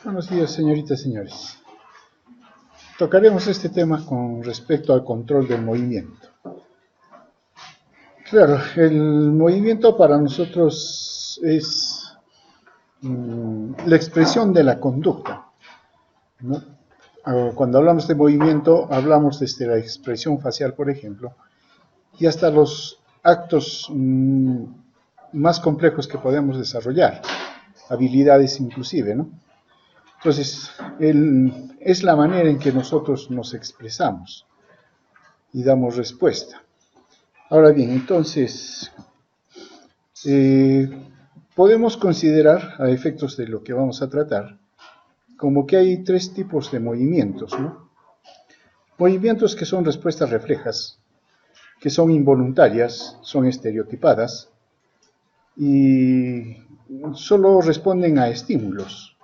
Buenos días, señoritas y señores. Tocaremos este tema con respecto al control del movimiento. Claro, el movimiento para nosotros es la expresión de la conducta, ¿no? Cuando hablamos de movimiento, hablamos desde la expresión facial, por ejemplo, y hasta los actos más complejos que podemos desarrollar, habilidades inclusive, ¿no? Entonces, es la manera en que nosotros nos expresamos y damos respuesta. Ahora bien, entonces, eh, podemos considerar, a efectos de lo que vamos a tratar, como que hay tres tipos de movimientos, ¿no? Movimientos que son respuestas reflejas, que son involuntarias, son estereotipadas y solo responden a estímulos.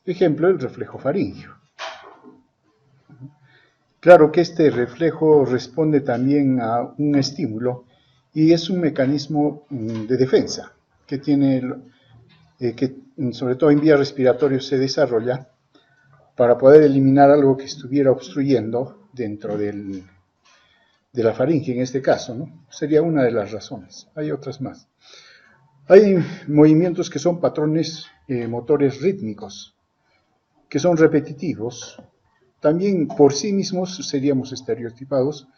Ejemplo, el reflejo faríngeo. Claro que este reflejo responde también a un estímulo y es un mecanismo de defensa que tiene, que sobre todo en vías respiratorias se desarrolla para poder eliminar algo que estuviera obstruyendo dentro de la faringe en este caso, ¿no? Sería una de las razones. Hay otras más. Hay movimientos que son patrones motores rítmicos, que son repetitivos. También por sí mismos seríamos estereotipados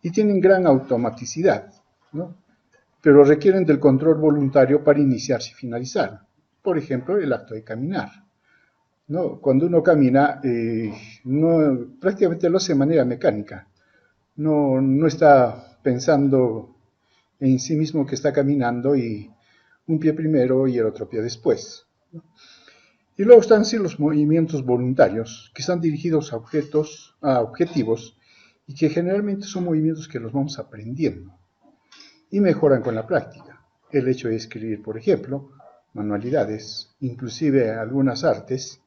y tienen gran automaticidad, ¿no? Pero requieren del control voluntario para iniciarse y finalizar. Por ejemplo, el acto de caminar, ¿no? Cuando uno camina, prácticamente lo hace de manera mecánica. No está pensando en sí mismo que está caminando y un pie primero y el otro pie después, ¿no? Y luego están sí los movimientos voluntarios, que están dirigidos a objetivos, y que generalmente son movimientos que los vamos aprendiendo y mejoran con la práctica. El hecho de escribir, por ejemplo, manualidades, inclusive algunas artes,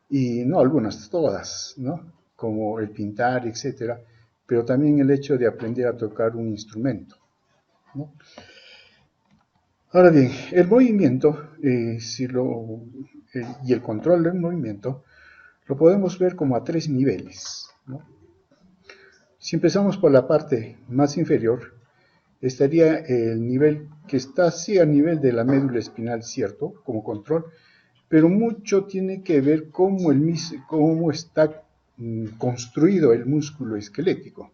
y no algunas, todas, ¿no? Como el pintar, etcétera, pero también el hecho de aprender a tocar un instrumento, ¿no? Ahora bien, el movimiento y el control del movimiento lo podemos ver como a tres niveles, ¿no? Si empezamos por la parte más inferior, estaría el nivel que está así a nivel de la médula espinal, cierto, como control, pero mucho tiene que ver cómo está construido el músculo esquelético.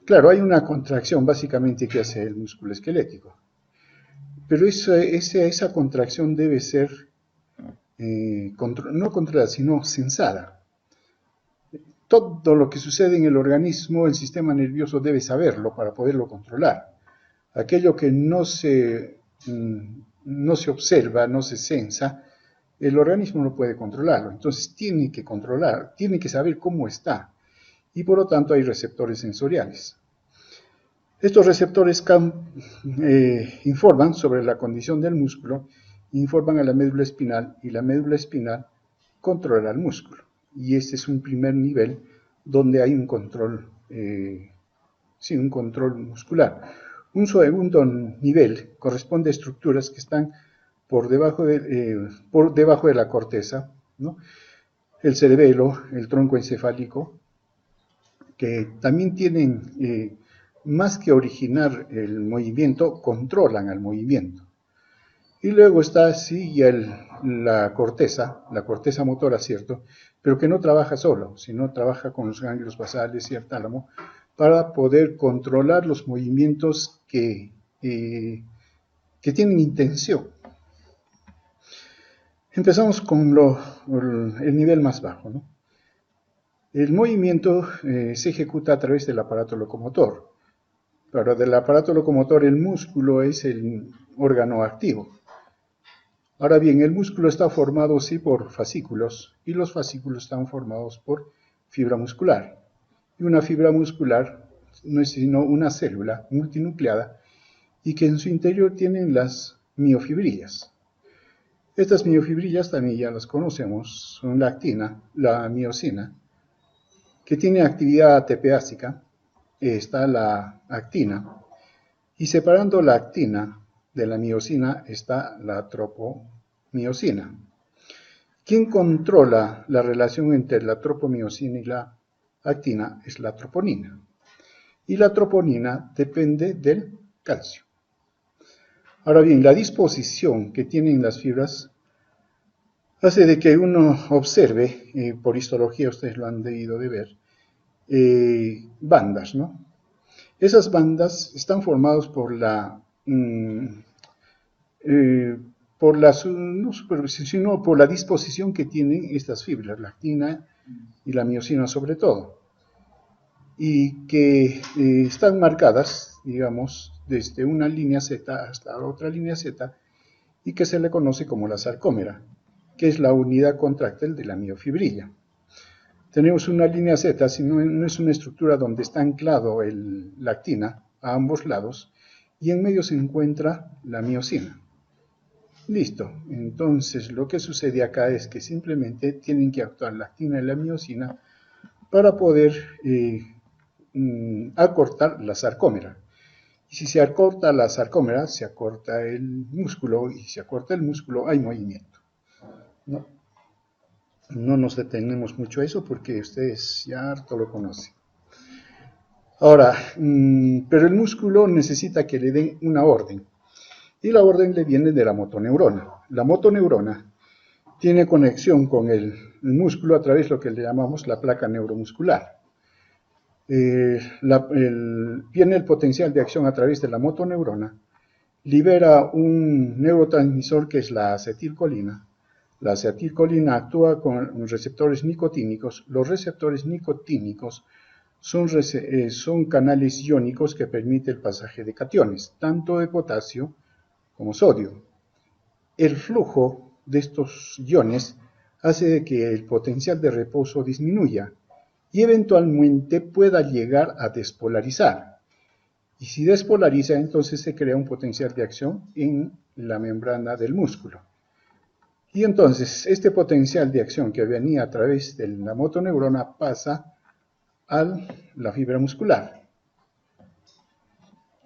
Claro, hay una contracción básicamente que hace el músculo esquelético, pero esa contracción debe ser no controlada, sino sensada. Todo lo que sucede en el organismo, el sistema nervioso debe saberlo para poderlo controlar. Aquello que no se observa, no se sensa, el organismo no puede controlarlo. Entonces tiene que controlar, tiene que saber cómo está. Y por lo tanto hay receptores sensoriales. Estos receptores informan sobre la condición del músculo, informan a la médula espinal y la médula espinal controla el músculo. Y este es un primer nivel donde hay un control muscular. Un segundo nivel corresponde a estructuras que están por debajo de la corteza, ¿no? El cerebelo, el tronco encefálico, que también tienen, más que originar el movimiento, controlan al movimiento. Y luego está sí la corteza motora, ¿cierto? Pero que no trabaja solo, sino trabaja con los ganglios basales y el tálamo para poder controlar los movimientos que tienen intención. Empezamos con el nivel más bajo, ¿no? El movimiento se ejecuta a través del aparato locomotor. Pero del aparato locomotor el músculo es el órgano activo. Ahora bien, el músculo está formado sí por fascículos y los fascículos están formados por fibra muscular. Y una fibra muscular no es sino una célula multinucleada y que en su interior tienen las miofibrillas. Estas miofibrillas también ya las conocemos, son la actina, la miosina, que tiene actividad ATPásica, está la actina, y separando la actina de la miosina está la tropomiosina. ¿Quién controla la relación entre la tropomiosina y la actina? Es la troponina. Y la troponina depende del calcio. Ahora bien, la disposición que tienen las fibras hace de que uno observe, por histología ustedes lo han debido de ver, bandas, ¿no? Esas bandas están formadas por la, no superposición, sino por la disposición que tienen estas fibras, la actina y la miosina sobre todo, y que están marcadas, digamos, desde una línea Z hasta otra línea Z, y que se le conoce como la sarcómera, que es la unidad contráctil de la miofibrilla. Tenemos una línea Z, si no es una estructura donde está anclado la actina a ambos lados, y en medio se encuentra la miosina. Listo, entonces lo que sucede acá es que simplemente tienen que actuar la actina y la miosina para poder acortar la sarcómera. Y si se acorta la sarcómera, se acorta el músculo, y si se acorta el músculo hay movimiento, ¿no? No nos detenemos mucho a eso porque ustedes ya harto lo conocen. Ahora, pero el músculo necesita que le den una orden. Y la orden le viene de la motoneurona. La motoneurona tiene conexión con el músculo a través de lo que le llamamos la placa neuromuscular. Viene el potencial de acción a través de la motoneurona, libera un neurotransmisor que es la acetilcolina. La acetilcolina actúa con receptores nicotínicos. Los receptores nicotínicos son canales iónicos que permiten el pasaje de cationes, tanto de potasio como sodio. El flujo de estos iones hace que el potencial de reposo disminuya y eventualmente pueda llegar a despolarizar. Y si despolariza, entonces se crea un potencial de acción en la membrana del músculo. Y entonces este potencial de acción que venía a través de la motoneurona pasa a la fibra muscular.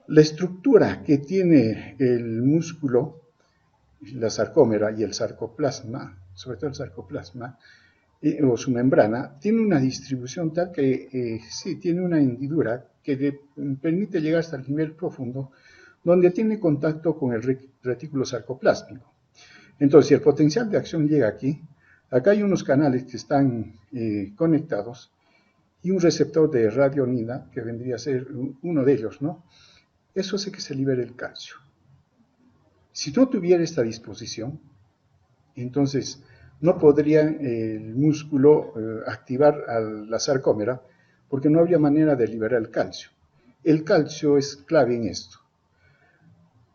La estructura que tiene el músculo, la sarcómera y el sarcoplasma, sobre todo el sarcoplasma, o su membrana, tiene una distribución tal que sí, tiene una hendidura que le permite llegar hasta el nivel profundo, donde tiene contacto con el retículo sarcoplásmico. Entonces, si el potencial de acción llega aquí, acá hay unos canales que están conectados y un receptor de radionina, que vendría a ser uno de ellos, ¿no? Eso hace que se libere el calcio. Si no tuviera esta disposición, entonces no podría el músculo activar a la sarcómera porque no habría manera de liberar el calcio. El calcio es clave en esto.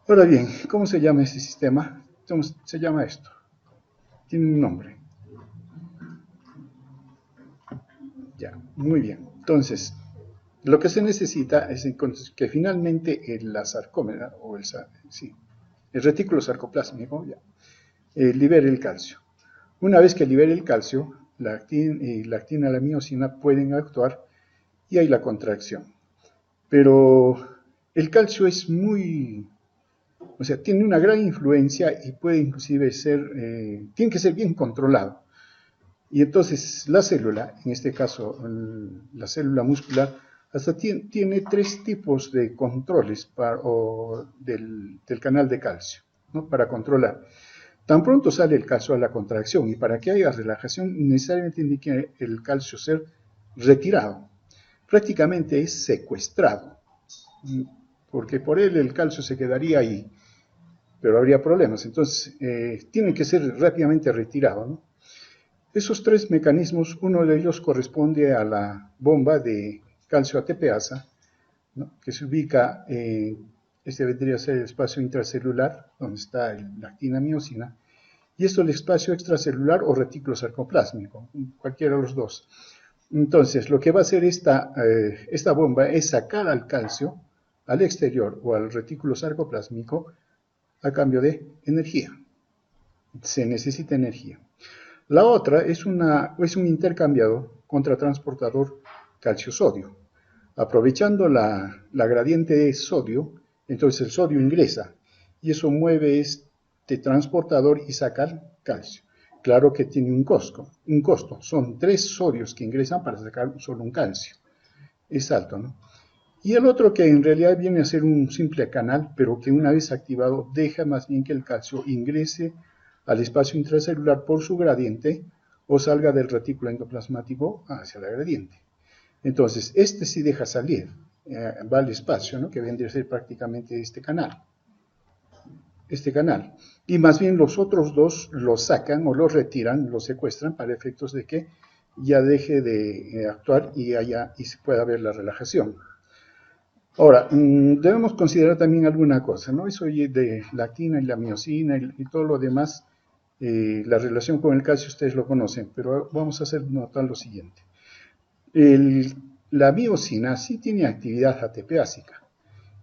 Ahora bien, ¿cómo se llama este sistema? Entonces, se llama esto. Tiene un nombre. Ya, muy bien. Entonces, lo que se necesita es que finalmente la sarcómera, o el retículo sarcoplásmico, libere el calcio. Una vez que libere el calcio, la actina y la miosina pueden actuar y hay la contracción. Pero el calcio es tiene una gran influencia y puede inclusive tiene que ser bien controlado. Y entonces la célula, en este caso la célula muscular, hasta tiene 3 tipos de controles del canal de calcio, ¿no? Para controlar. Tan pronto sale el calcio a la contracción y para que haya relajación necesariamente tiene que el calcio ser retirado. Prácticamente es secuestrado, porque por él el calcio se quedaría ahí, pero habría problemas. Entonces tiene que ser rápidamente retirado, ¿no? Esos 3 mecanismos, uno de ellos corresponde a la bomba de calcio ATPasa, ¿no? Que se ubica este vendría a ser el espacio intracelular, donde está la actina miosina, y esto el espacio extracelular o retículo sarcoplásmico, cualquiera de los dos. Entonces, lo que va a hacer esta bomba es sacar al calcio al exterior o al retículo sarcoplásmico a cambio de energía. Se necesita energía. La otra es un intercambiador contratransportador calcio-sodio. Aprovechando la gradiente de sodio, entonces el sodio ingresa y eso mueve este transportador y saca el calcio. Claro que tiene un costo. Son 3 sodios que ingresan para sacar solo un calcio. Es alto, ¿no? Y el otro que en realidad viene a ser un simple canal, pero que una vez activado deja más bien que el calcio ingrese al espacio intracelular por su gradiente o salga del retículo endoplasmático hacia la gradiente. Entonces, este sí deja salir, va al espacio, ¿no? Que vendría a ser prácticamente este canal. Y más bien los otros dos los sacan o los retiran, los secuestran para efectos de que ya deje de actuar y se pueda ver la relajación. Ahora, debemos considerar también alguna cosa, ¿no? Eso de la actina y la miosina y todo lo demás, la relación con el calcio ustedes lo conocen, pero vamos a hacer notar lo siguiente. La miosina sí tiene actividad ATPásica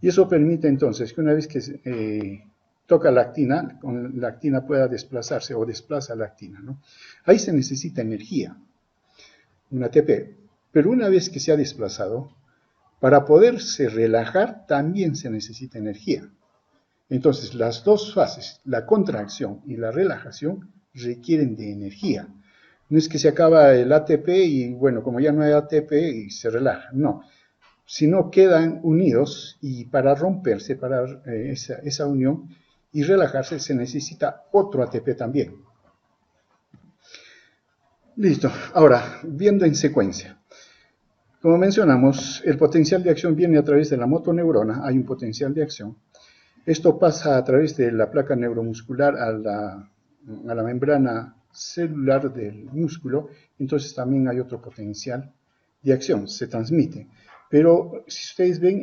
y eso permite entonces que una vez que toca la actina, con la actina pueda desplazarse o desplaza la actina, ¿no? Ahí se necesita energía, un ATP, pero una vez que se ha desplazado, para poderse relajar también se necesita energía. Entonces, las dos fases, la contracción y la relajación, requieren de energía. No es que se acaba el ATP y, bueno, como ya no hay ATP y se relaja, no. Sino quedan unidos y para romperse, para esa unión y relajarse, se necesita otro ATP también. Listo. Ahora, viendo en secuencia. Como mencionamos, el potencial de acción viene a través de la motoneurona, hay un potencial de acción. Esto pasa a través de la placa neuromuscular a la membrana celular del músculo, entonces también hay otro potencial de acción, se transmite. Pero si ustedes ven,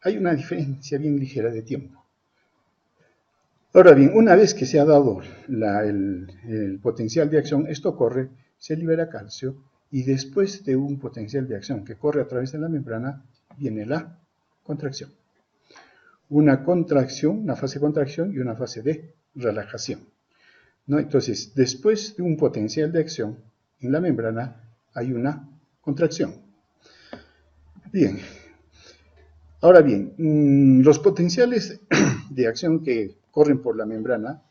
hay una diferencia bien ligera de tiempo. Ahora bien, una vez que se ha dado el potencial de acción, esto ocurre, se libera calcio y después de un potencial de acción que corre a través de la membrana, viene la contracción. Una contracción, una fase de contracción y una fase de relajación, ¿no? Entonces, después de un potencial de acción en la membrana, hay una contracción. Bien, ahora bien, los potenciales de acción que corren por la membrana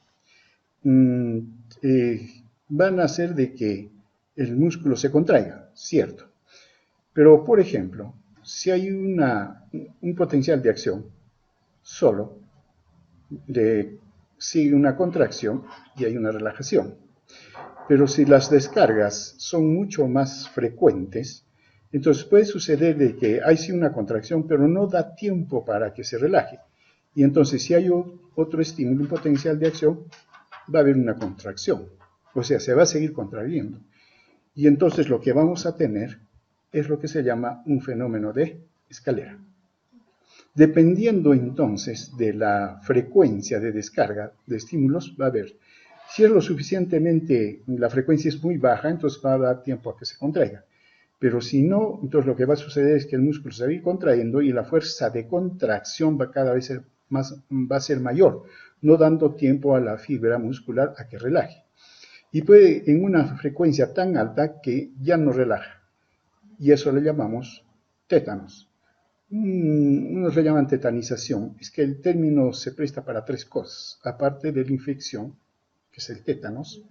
van a hacer de que el músculo se contraiga, cierto. Pero, por ejemplo, si hay un potencial de acción solo, sigue una contracción y hay una relajación. Pero si las descargas son mucho más frecuentes, entonces puede suceder de que hay sí una contracción, pero no da tiempo para que se relaje. Y entonces si hay otro estímulo, un potencial de acción, va a haber una contracción. O sea, se va a seguir contrayendo. Y entonces lo que vamos a tener es lo que se llama un fenómeno de escalera. Dependiendo entonces de la frecuencia de descarga de estímulos, va a haber, si es lo suficientemente, la frecuencia es muy baja, entonces va a dar tiempo a que se contraiga. Pero si no, entonces lo que va a suceder es que el músculo se va a ir contrayendo y la fuerza de contracción va a ser mayor, no dando tiempo a la fibra muscular a que relaje. Y puede en una frecuencia tan alta que ya no relaja. Y eso le llamamos tétanos. Unos le llaman tetanización. Es que el término se presta para 3 cosas, aparte de la infección, que es el tétanos,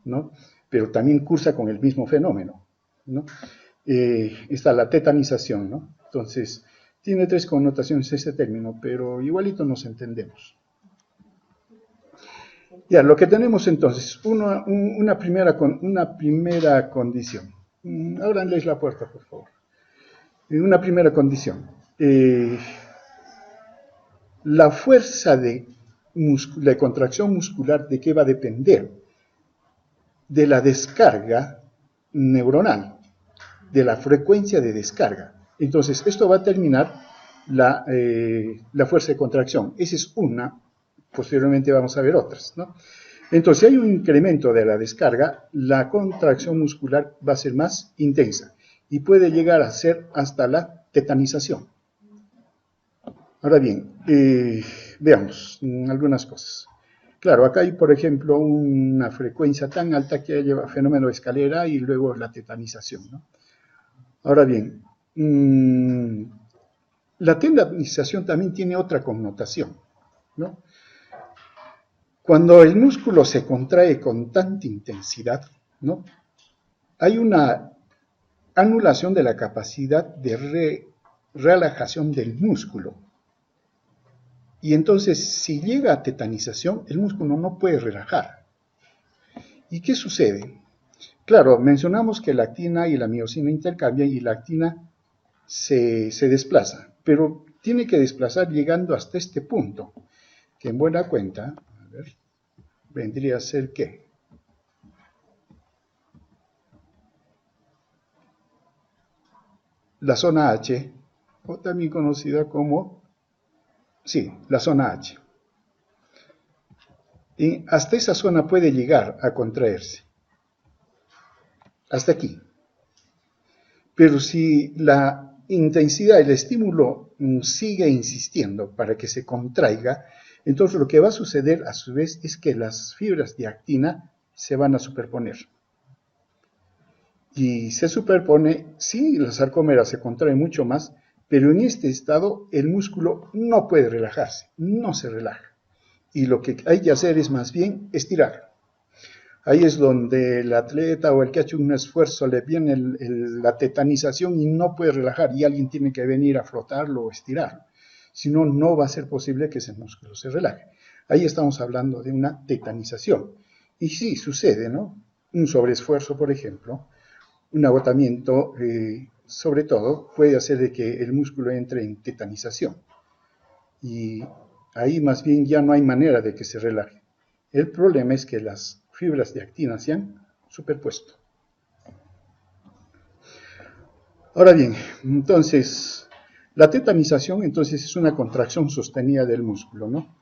¿no? Pero también cursa con el mismo fenómeno, ¿no? Está la tetanización, ¿no? Entonces, tiene 3 connotaciones ese término, pero igualito nos entendemos. Ya, lo que tenemos entonces, una primera condición. Ahora lees la puerta, por favor. Una primera condición. La fuerza de contracción muscular, ¿de qué va a depender? De la descarga neuronal, de la frecuencia de descarga. Entonces, esto va a determinar la fuerza de contracción. Esa es una, posteriormente vamos a ver otras, ¿no? Entonces, si hay un incremento de la descarga, la contracción muscular va a ser más intensa y puede llegar a ser hasta la tetanización. Ahora bien, veamos algunas cosas. Claro, acá hay, por ejemplo, una frecuencia tan alta que lleva fenómeno de escalera y luego la tetanización, ¿no? Ahora bien, la tetanización también tiene otra connotación, ¿no? Cuando el músculo se contrae con tanta intensidad, ¿no? Hay una anulación de la capacidad de relajación del músculo. Y entonces, si llega a tetanización, el músculo no puede relajar. ¿Y qué sucede? Claro, mencionamos que la actina y la miosina intercambian y la actina se desplaza, pero tiene que desplazar llegando hasta este punto, que en buena cuenta, a ver, vendría a ser ¿qué? La zona H, o también conocida como, sí, la zona H. Y hasta esa zona puede llegar a contraerse, hasta aquí. Pero si la intensidad, el estímulo sigue insistiendo para que se contraiga, entonces lo que va a suceder a su vez es que las fibras de actina se van a superponer. Y se superpone, sí, la sarcómera se contrae mucho más, pero en este estado el músculo no puede relajarse, no se relaja. Y lo que hay que hacer es más bien estirar. Ahí es donde el atleta o el que ha hecho un esfuerzo le viene la tetanización y no puede relajar y alguien tiene que venir a flotarlo o estirarlo. Si no, no va a ser posible que ese músculo se relaje. Ahí estamos hablando de una tetanización. Y sí, sucede, ¿no? Un sobreesfuerzo, por ejemplo, un agotamiento, sobre todo, puede hacer de que el músculo entre en tetanización. Y ahí más bien ya no hay manera de que se relaje. El problema es que las fibras de actina se han superpuesto. Ahora bien, entonces, la tetanización entonces es una contracción sostenida del músculo, ¿no?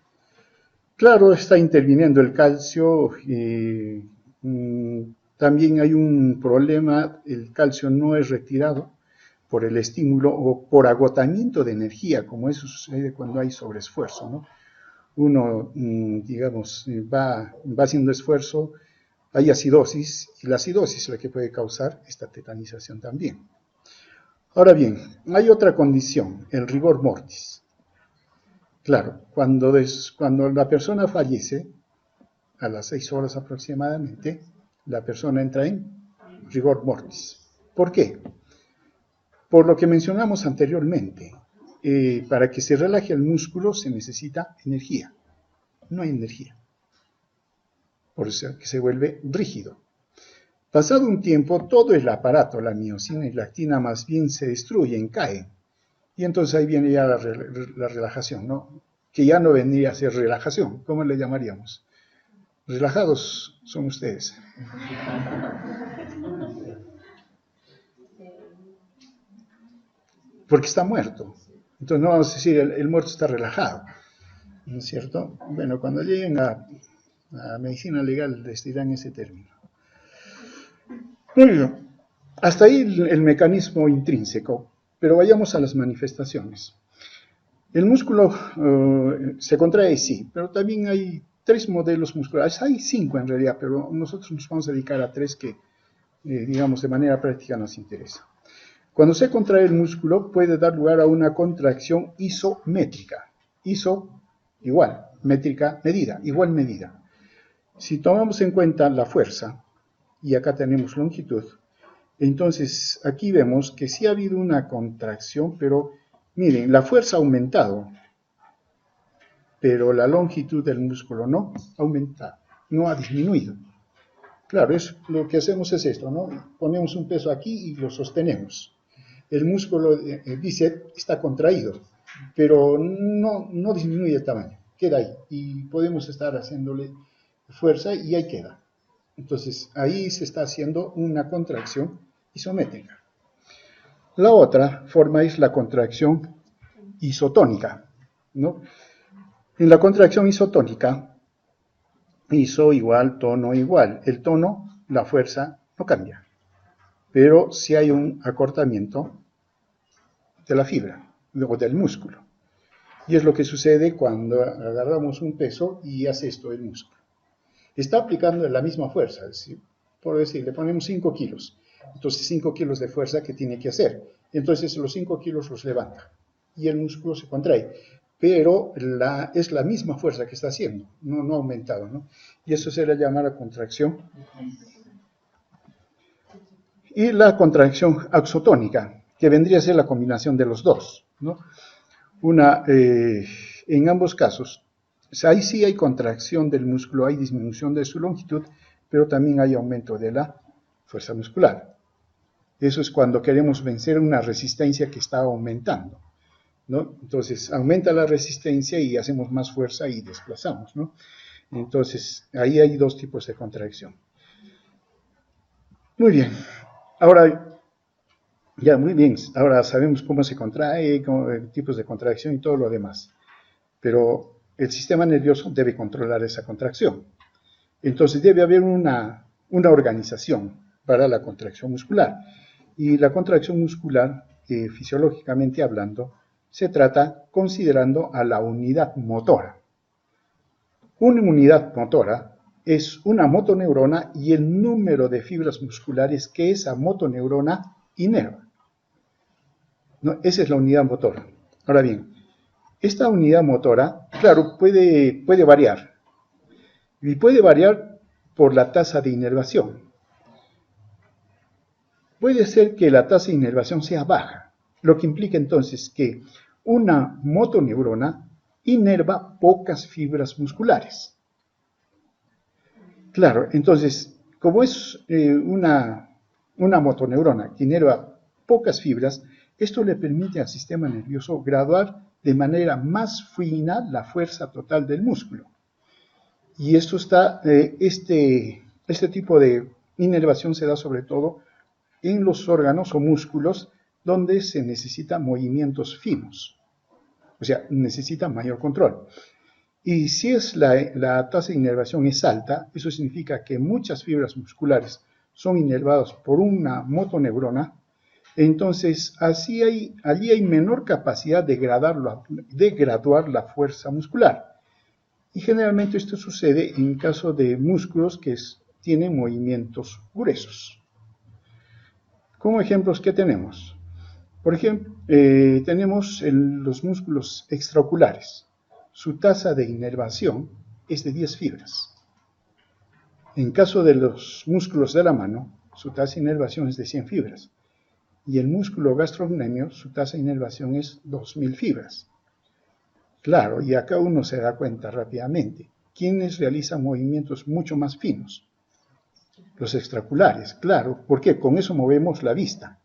Claro, está interviniendo el calcio y también hay un problema, el calcio no es retirado por el estímulo o por agotamiento de energía, como eso sucede cuando hay sobreesfuerzo, ¿no? Uno, digamos, va haciendo esfuerzo, hay acidosis, y la acidosis es la que puede causar esta tetanización también. Ahora bien, hay otra condición, el rigor mortis. Claro, cuando la persona fallece, a las 6 horas aproximadamente, la persona entra en rigor mortis. ¿Por qué? Por lo que mencionamos anteriormente, para que se relaje el músculo se necesita energía. No hay energía. Por eso que se vuelve rígido. Pasado un tiempo, todo el aparato, la miosina y la actina, más bien se destruyen, caen. Y entonces ahí viene ya la relajación, ¿no? Que ya no vendría a ser relajación, ¿cómo le llamaríamos? Relajados son ustedes. Porque está muerto. Entonces no vamos a decir el muerto está relajado, ¿no es cierto? Bueno, cuando lleguen a medicina legal les dirán ese término. Muy bien. Hasta ahí el mecanismo intrínseco, pero vayamos a las manifestaciones. El músculo se contrae, sí, pero también hay 3 modelos musculares. Hay 5 en realidad, pero nosotros nos vamos a dedicar a 3 que, digamos, de manera práctica nos interesa. Cuando se contrae el músculo puede dar lugar a una contracción isométrica. Iso, igual, métrica, medida, igual medida. Si tomamos en cuenta la fuerza, y acá tenemos longitud, entonces aquí vemos que sí ha habido una contracción, pero miren, la fuerza ha aumentado, pero la longitud del músculo no ha aumentado, no ha disminuido. Claro, lo que hacemos es esto, ¿no? Ponemos un peso aquí y lo sostenemos. El músculo bíceps está contraído, pero no disminuye el tamaño, queda ahí. Y podemos estar haciéndole fuerza y ahí queda. Entonces, ahí se está haciendo una contracción isométrica. La otra forma es la contracción isotónica, ¿no? En la contracción isotónica, iso igual, tono igual. El tono, la fuerza, no cambia. Pero sí hay un acortamiento de la fibra o del músculo. Y es lo que sucede cuando agarramos un peso y hace esto el músculo. Está aplicando la misma fuerza, es decir, por decir, le ponemos 5 kilos. Entonces 5 kilos de fuerza que tiene que hacer. Entonces los 5 kilos los levanta y el músculo se contrae. pero es la misma fuerza que está haciendo, no ha aumentado, ¿no? Y eso se le llama la contracción. Y la contracción axotónica, que vendría a ser la combinación de los dos, ¿no? En ambos casos, ahí sí hay contracción del músculo, hay disminución de su longitud, pero también hay aumento de la fuerza muscular. Eso es cuando queremos vencer una resistencia que está aumentando, ¿no? Entonces, aumenta la resistencia y hacemos más fuerza y desplazamos, ¿no? Entonces, ahí hay dos tipos de contracción. Muy bien. Ahora, ya, muy bien. Ahora sabemos cómo se contrae, tipos de contracción y todo lo demás. Pero el sistema nervioso debe controlar esa contracción. Entonces, debe haber una organización para la contracción muscular. Y la contracción muscular, fisiológicamente hablando, se trata considerando a la unidad motora. Una unidad motora es una motoneurona y el número de fibras musculares que esa motoneurona inerva. ¿No? Esa es la unidad motora. Ahora bien, esta unidad motora, claro, puede variar. Y puede variar por la tasa de inervación. Puede ser que la tasa de inervación sea baja, lo que implica entonces que una motoneurona inerva pocas fibras musculares. Claro, entonces, como es una motoneurona que inerva pocas fibras, esto le permite al sistema nervioso graduar de manera más fina la fuerza total del músculo. Y esto este tipo de inervación se da sobre todo en los órganos o músculos donde se necesitan movimientos finos. O sea, necesita mayor control. Y si la tasa de inervación es alta, eso significa que muchas fibras musculares son inervadas por una motoneurona, entonces allí hay menor capacidad de graduar la fuerza muscular. Y generalmente esto sucede en caso de músculos que tienen movimientos gruesos. Como ejemplos, ¿qué tenemos? Por ejemplo, tenemos los músculos extraoculares. Su tasa de inervación es de 10 fibras. En caso de los músculos de la mano, su tasa de inervación es de 100 fibras. Y el músculo gastrocnemio, su tasa de inervación es 2000 fibras. Claro, y acá uno se da cuenta rápidamente. ¿Quiénes realizan movimientos mucho más finos? Los extraoculares, claro. ¿Por qué? Con eso movemos la vista,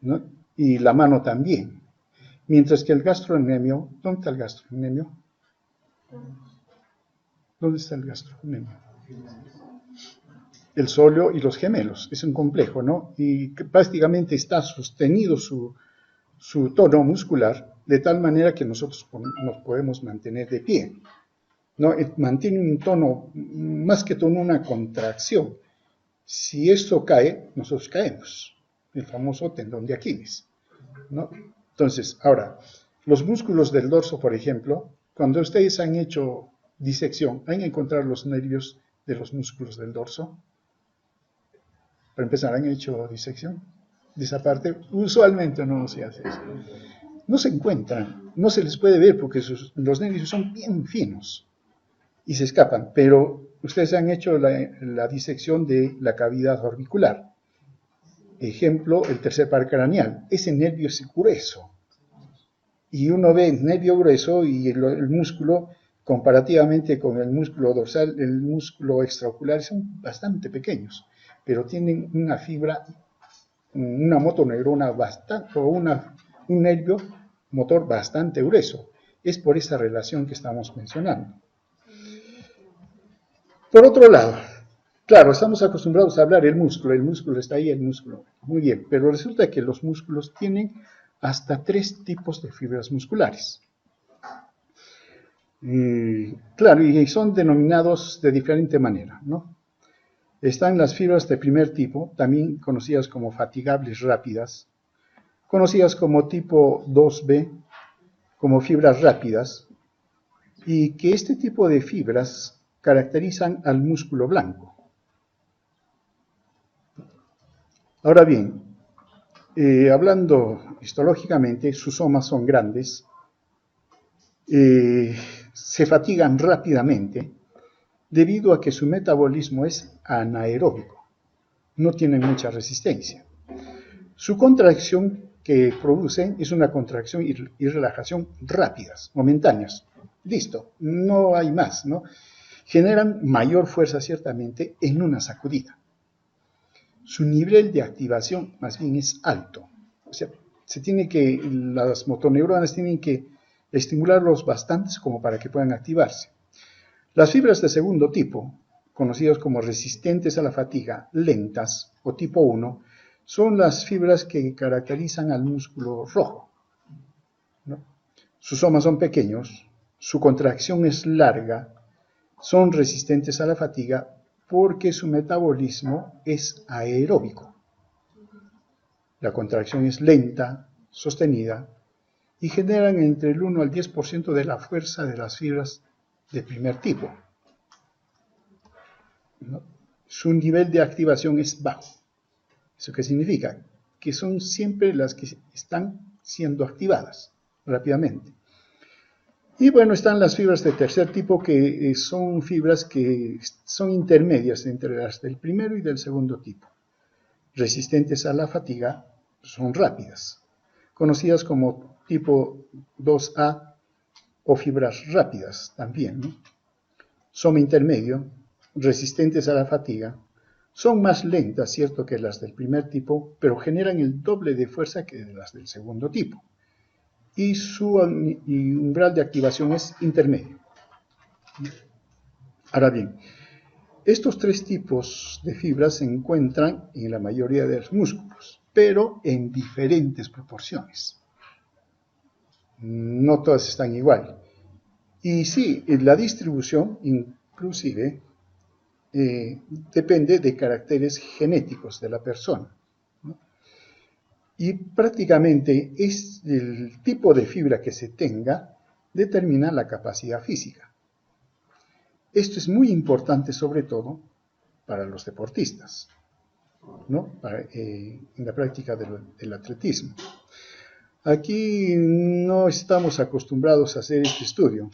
¿no? Y la mano también. Mientras que el gastrocnemio, ¿dónde está el gastrocnemio? ¿Dónde está el gastrocnemio? El sóleo y los gemelos. Es un complejo, ¿no? Y prácticamente está sostenido su tono muscular de tal manera que nosotros nos podemos mantener de pie, ¿no? Mantiene un tono, más que tono, una contracción. Si esto cae, nosotros caemos. El famoso tendón de Aquiles, ¿no? Entonces, ahora, los músculos del dorso, por ejemplo, cuando ustedes han hecho disección, ¿han encontrado los nervios de los músculos del dorso? Para empezar, ¿han hecho disección de esa parte? Usualmente no se hace eso. No se encuentran, no se les puede ver porque los nervios son bien finos y se escapan, pero ustedes han hecho la disección de la cavidad orbicular. Ejemplo, el tercer par craneal. Ese nervio es grueso. Y uno ve el nervio grueso y el músculo, comparativamente con el músculo dorsal, el músculo extraocular, son bastante pequeños, pero tienen una fibra, una motoneurona bastante, o un nervio motor bastante grueso. Es por esa relación que estamos mencionando. Por otro lado, claro, estamos acostumbrados a hablar el músculo está ahí, el músculo. Muy bien, pero resulta que los músculos tienen hasta 3 tipos de fibras musculares. Claro, y son denominados de diferente manera, ¿no? Están las fibras de primer tipo, también conocidas como fatigables rápidas, conocidas como tipo 2B, como fibras rápidas, y que este tipo de fibras caracterizan al músculo blanco. Ahora bien, hablando histológicamente, sus somas son grandes, se fatigan rápidamente debido a que su metabolismo es anaeróbico, no tienen mucha resistencia. Su contracción que producen es una contracción y relajación rápidas, momentáneas. Listo, no hay más, ¿no? Generan mayor fuerza ciertamente en una sacudida. Su nivel de activación más bien es alto. O sea, las motoneuronas tienen que estimularlos bastantes como para que puedan activarse. Las fibras de segundo tipo, conocidas como resistentes a la fatiga, lentas o tipo 1, son las fibras que caracterizan al músculo rojo, ¿no? Sus somas son pequeños, su contracción es larga, son resistentes a la fatiga porque su metabolismo es aeróbico. La contracción es lenta, sostenida, y generan entre el 1 al 10% de la fuerza de las fibras de primer tipo, ¿no? Su nivel de activación es bajo. ¿Eso qué significa? Que son siempre las que están siendo activadas rápidamente. Y bueno, están las fibras de tercer tipo, que son fibras que son intermedias entre las del primero y del segundo tipo. Resistentes a la fatiga, son rápidas, conocidas como tipo 2A o fibras rápidas también, ¿no? Son intermedio, resistentes a la fatiga, son más lentas, cierto, que las del primer tipo, pero generan el doble de fuerza que las del segundo tipo. Y su umbral de activación es intermedio. Ahora bien, estos tres tipos de fibras se encuentran en la mayoría de los músculos, pero en diferentes proporciones. No todas están igual. Y sí, la distribución inclusive depende de caracteres genéticos de la persona, ¿no? Y prácticamente es el tipo de fibra que se tenga determina la capacidad física. Esto es muy importante sobre todo para los deportistas, ¿no? En la práctica del atletismo. Aquí no estamos acostumbrados a hacer este estudio.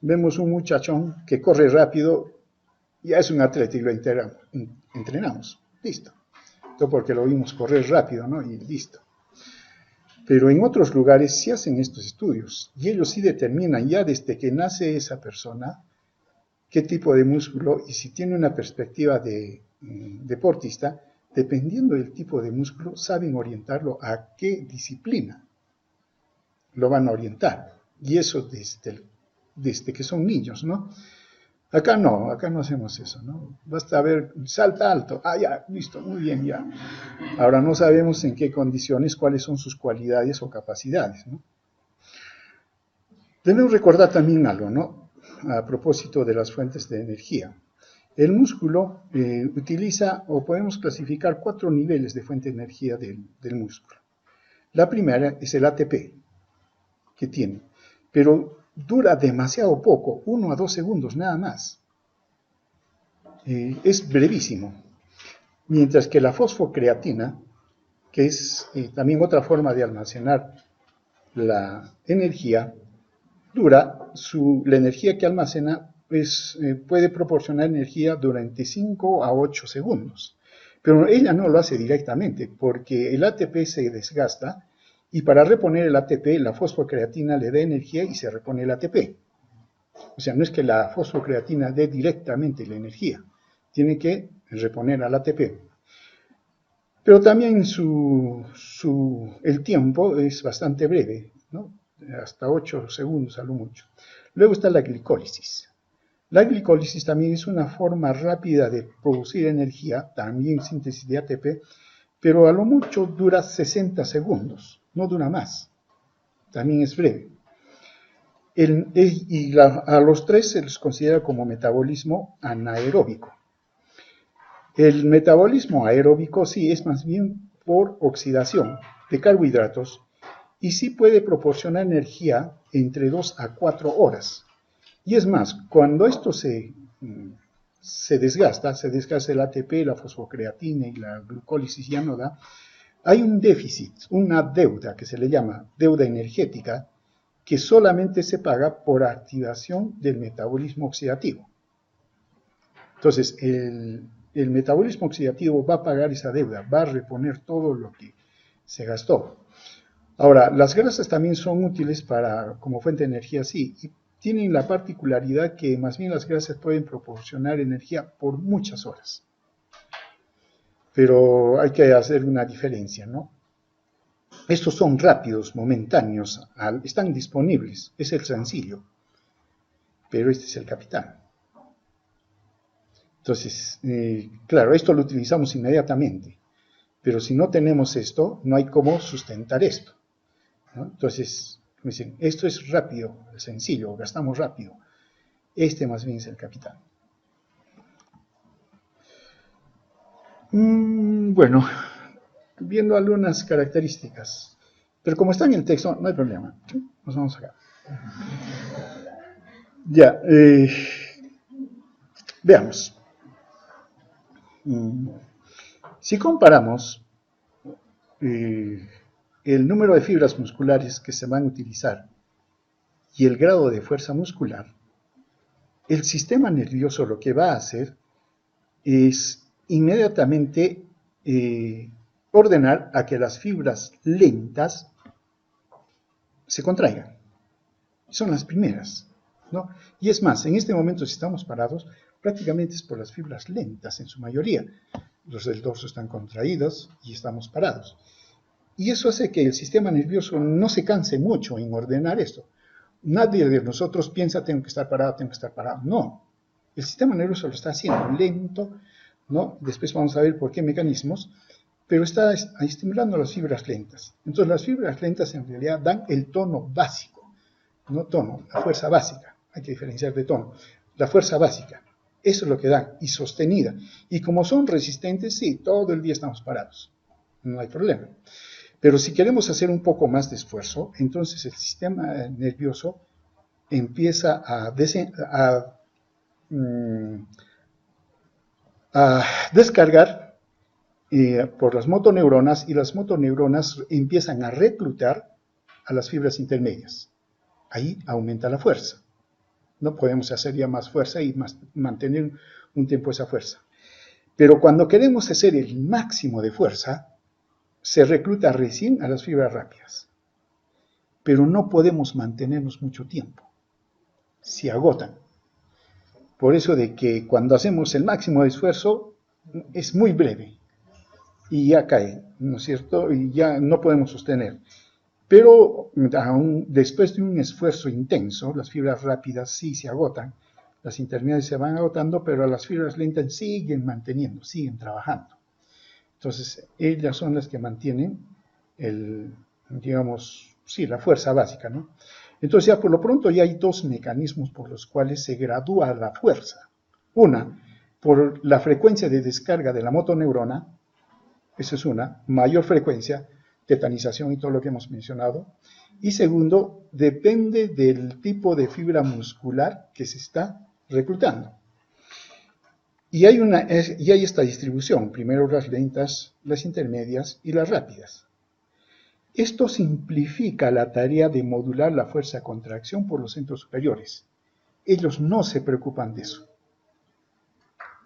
Vemos un muchachón que corre rápido, ya es un atleta y lo entrenamos, listo. Esto porque lo vimos correr rápido, ¿no? Y listo. Pero en otros lugares sí hacen estos estudios y ellos sí determinan ya desde que nace esa persona qué tipo de músculo, y si tiene una perspectiva de deportista, dependiendo del tipo de músculo, saben orientarlo a qué disciplina lo van a orientar. Y eso desde que son niños, ¿no? Acá no hacemos eso, ¿no? Basta ver, salta alto, ya, listo, muy bien, ya. Ahora no sabemos en qué condiciones, cuáles son sus cualidades o capacidades, ¿no? Debemos recordar también algo, ¿no? A propósito de las fuentes de energía. El músculo utiliza, o podemos clasificar, 4 niveles de fuente de energía del músculo. La primera es el ATP, que tiene, pero dura demasiado poco, 1 a 2 segundos nada más. Es brevísimo. Mientras que la fosfocreatina, que es también otra forma de almacenar la energía, la energía que almacena puede proporcionar energía durante 5 a 8 segundos. Pero ella no lo hace directamente, porque el ATP se desgasta, y para reponer el ATP, la fosfocreatina le da energía y se repone el ATP. O sea, no es que la fosfocreatina dé directamente la energía, tiene que reponer al ATP. Pero también el tiempo es bastante breve, ¿no? Hasta 8 segundos a lo mucho. Luego está la glicólisis. La glicólisis también es una forma rápida de producir energía, también síntesis de ATP, pero a lo mucho dura 60 segundos, no dura más. También es breve. A los tres se les considera como metabolismo anaeróbico. El metabolismo aeróbico sí es más bien por oxidación de carbohidratos y sí puede proporcionar energía entre 2 a 4 horas. Y es más, cuando esto se desgasta el ATP, la fosfocreatina y la glucólisis ya no da, hay un déficit, una deuda que se le llama deuda energética, que solamente se paga por activación del metabolismo oxidativo. Entonces, el metabolismo oxidativo va a pagar esa deuda, va a reponer todo lo que se gastó. Ahora, las grasas también son útiles como fuente de energía, sí, y tienen la particularidad que más bien las grasas pueden proporcionar energía por muchas horas. Pero hay que hacer una diferencia, ¿no? Estos son rápidos, momentáneos, están disponibles, es el sencillo, pero este es el capital. Entonces, claro, esto lo utilizamos inmediatamente, pero si no tenemos esto, no hay cómo sustentar esto, ¿no? Entonces, me dicen, esto es rápido, sencillo, gastamos rápido. Este más bien es el capital. Bueno, viendo algunas características, pero como está en el texto, no hay problema. ¿Sí? Nos vamos acá. Ya, veamos. Si comparamos el número de fibras musculares que se van a utilizar y el grado de fuerza muscular, el sistema nervioso lo que va a hacer es inmediatamente ordenar a que las fibras lentas se contraigan. Son las primeras, ¿no? Y es más, en este momento si estamos parados, prácticamente es por las fibras lentas en su mayoría. Los del dorso están contraídos y estamos parados. Y eso hace que el sistema nervioso no se canse mucho en ordenar esto. Nadie de nosotros piensa, tengo que estar parado, tengo que estar parado. No, el sistema nervioso lo está haciendo lento, ¿no? Después vamos a ver por qué mecanismos, pero está estimulando las fibras lentas. Entonces las fibras lentas en realidad dan el tono básico, no tono, la fuerza básica. Hay que diferenciar de tono. La fuerza básica, eso es lo que dan, y sostenida. Y como son resistentes, sí, todo el día estamos parados, no hay problema. Pero si queremos hacer un poco más de esfuerzo, entonces el sistema nervioso empieza a descargar por las motoneuronas, y las motoneuronas empiezan a reclutar a las fibras intermedias. Ahí aumenta la fuerza. No podemos hacer ya más fuerza y mantener un tiempo esa fuerza. Pero cuando queremos hacer el máximo de fuerza, se recluta recién a las fibras rápidas. Pero no podemos mantenernos mucho tiempo. Se agotan. Por eso de que cuando hacemos el máximo de esfuerzo, es muy breve. Y ya cae, ¿no es cierto? Y ya no podemos sostener. Pero aún después de un esfuerzo intenso, las fibras rápidas sí se agotan. Las intermedias se van agotando, pero las fibras lentas siguen manteniendo, siguen trabajando. Entonces, ellas son las que mantienen la fuerza básica, ¿no? Entonces, ya por lo pronto ya hay dos mecanismos por los cuales se gradúa la fuerza. Una, por la frecuencia de descarga de la motoneurona, esa es una, mayor frecuencia, tetanización y todo lo que hemos mencionado. Y segundo, depende del tipo de fibra muscular que se está reclutando. Y hay esta distribución, primero las lentas, las intermedias y las rápidas. Esto simplifica la tarea de modular la fuerza de contracción por los centros superiores. Ellos no se preocupan de eso.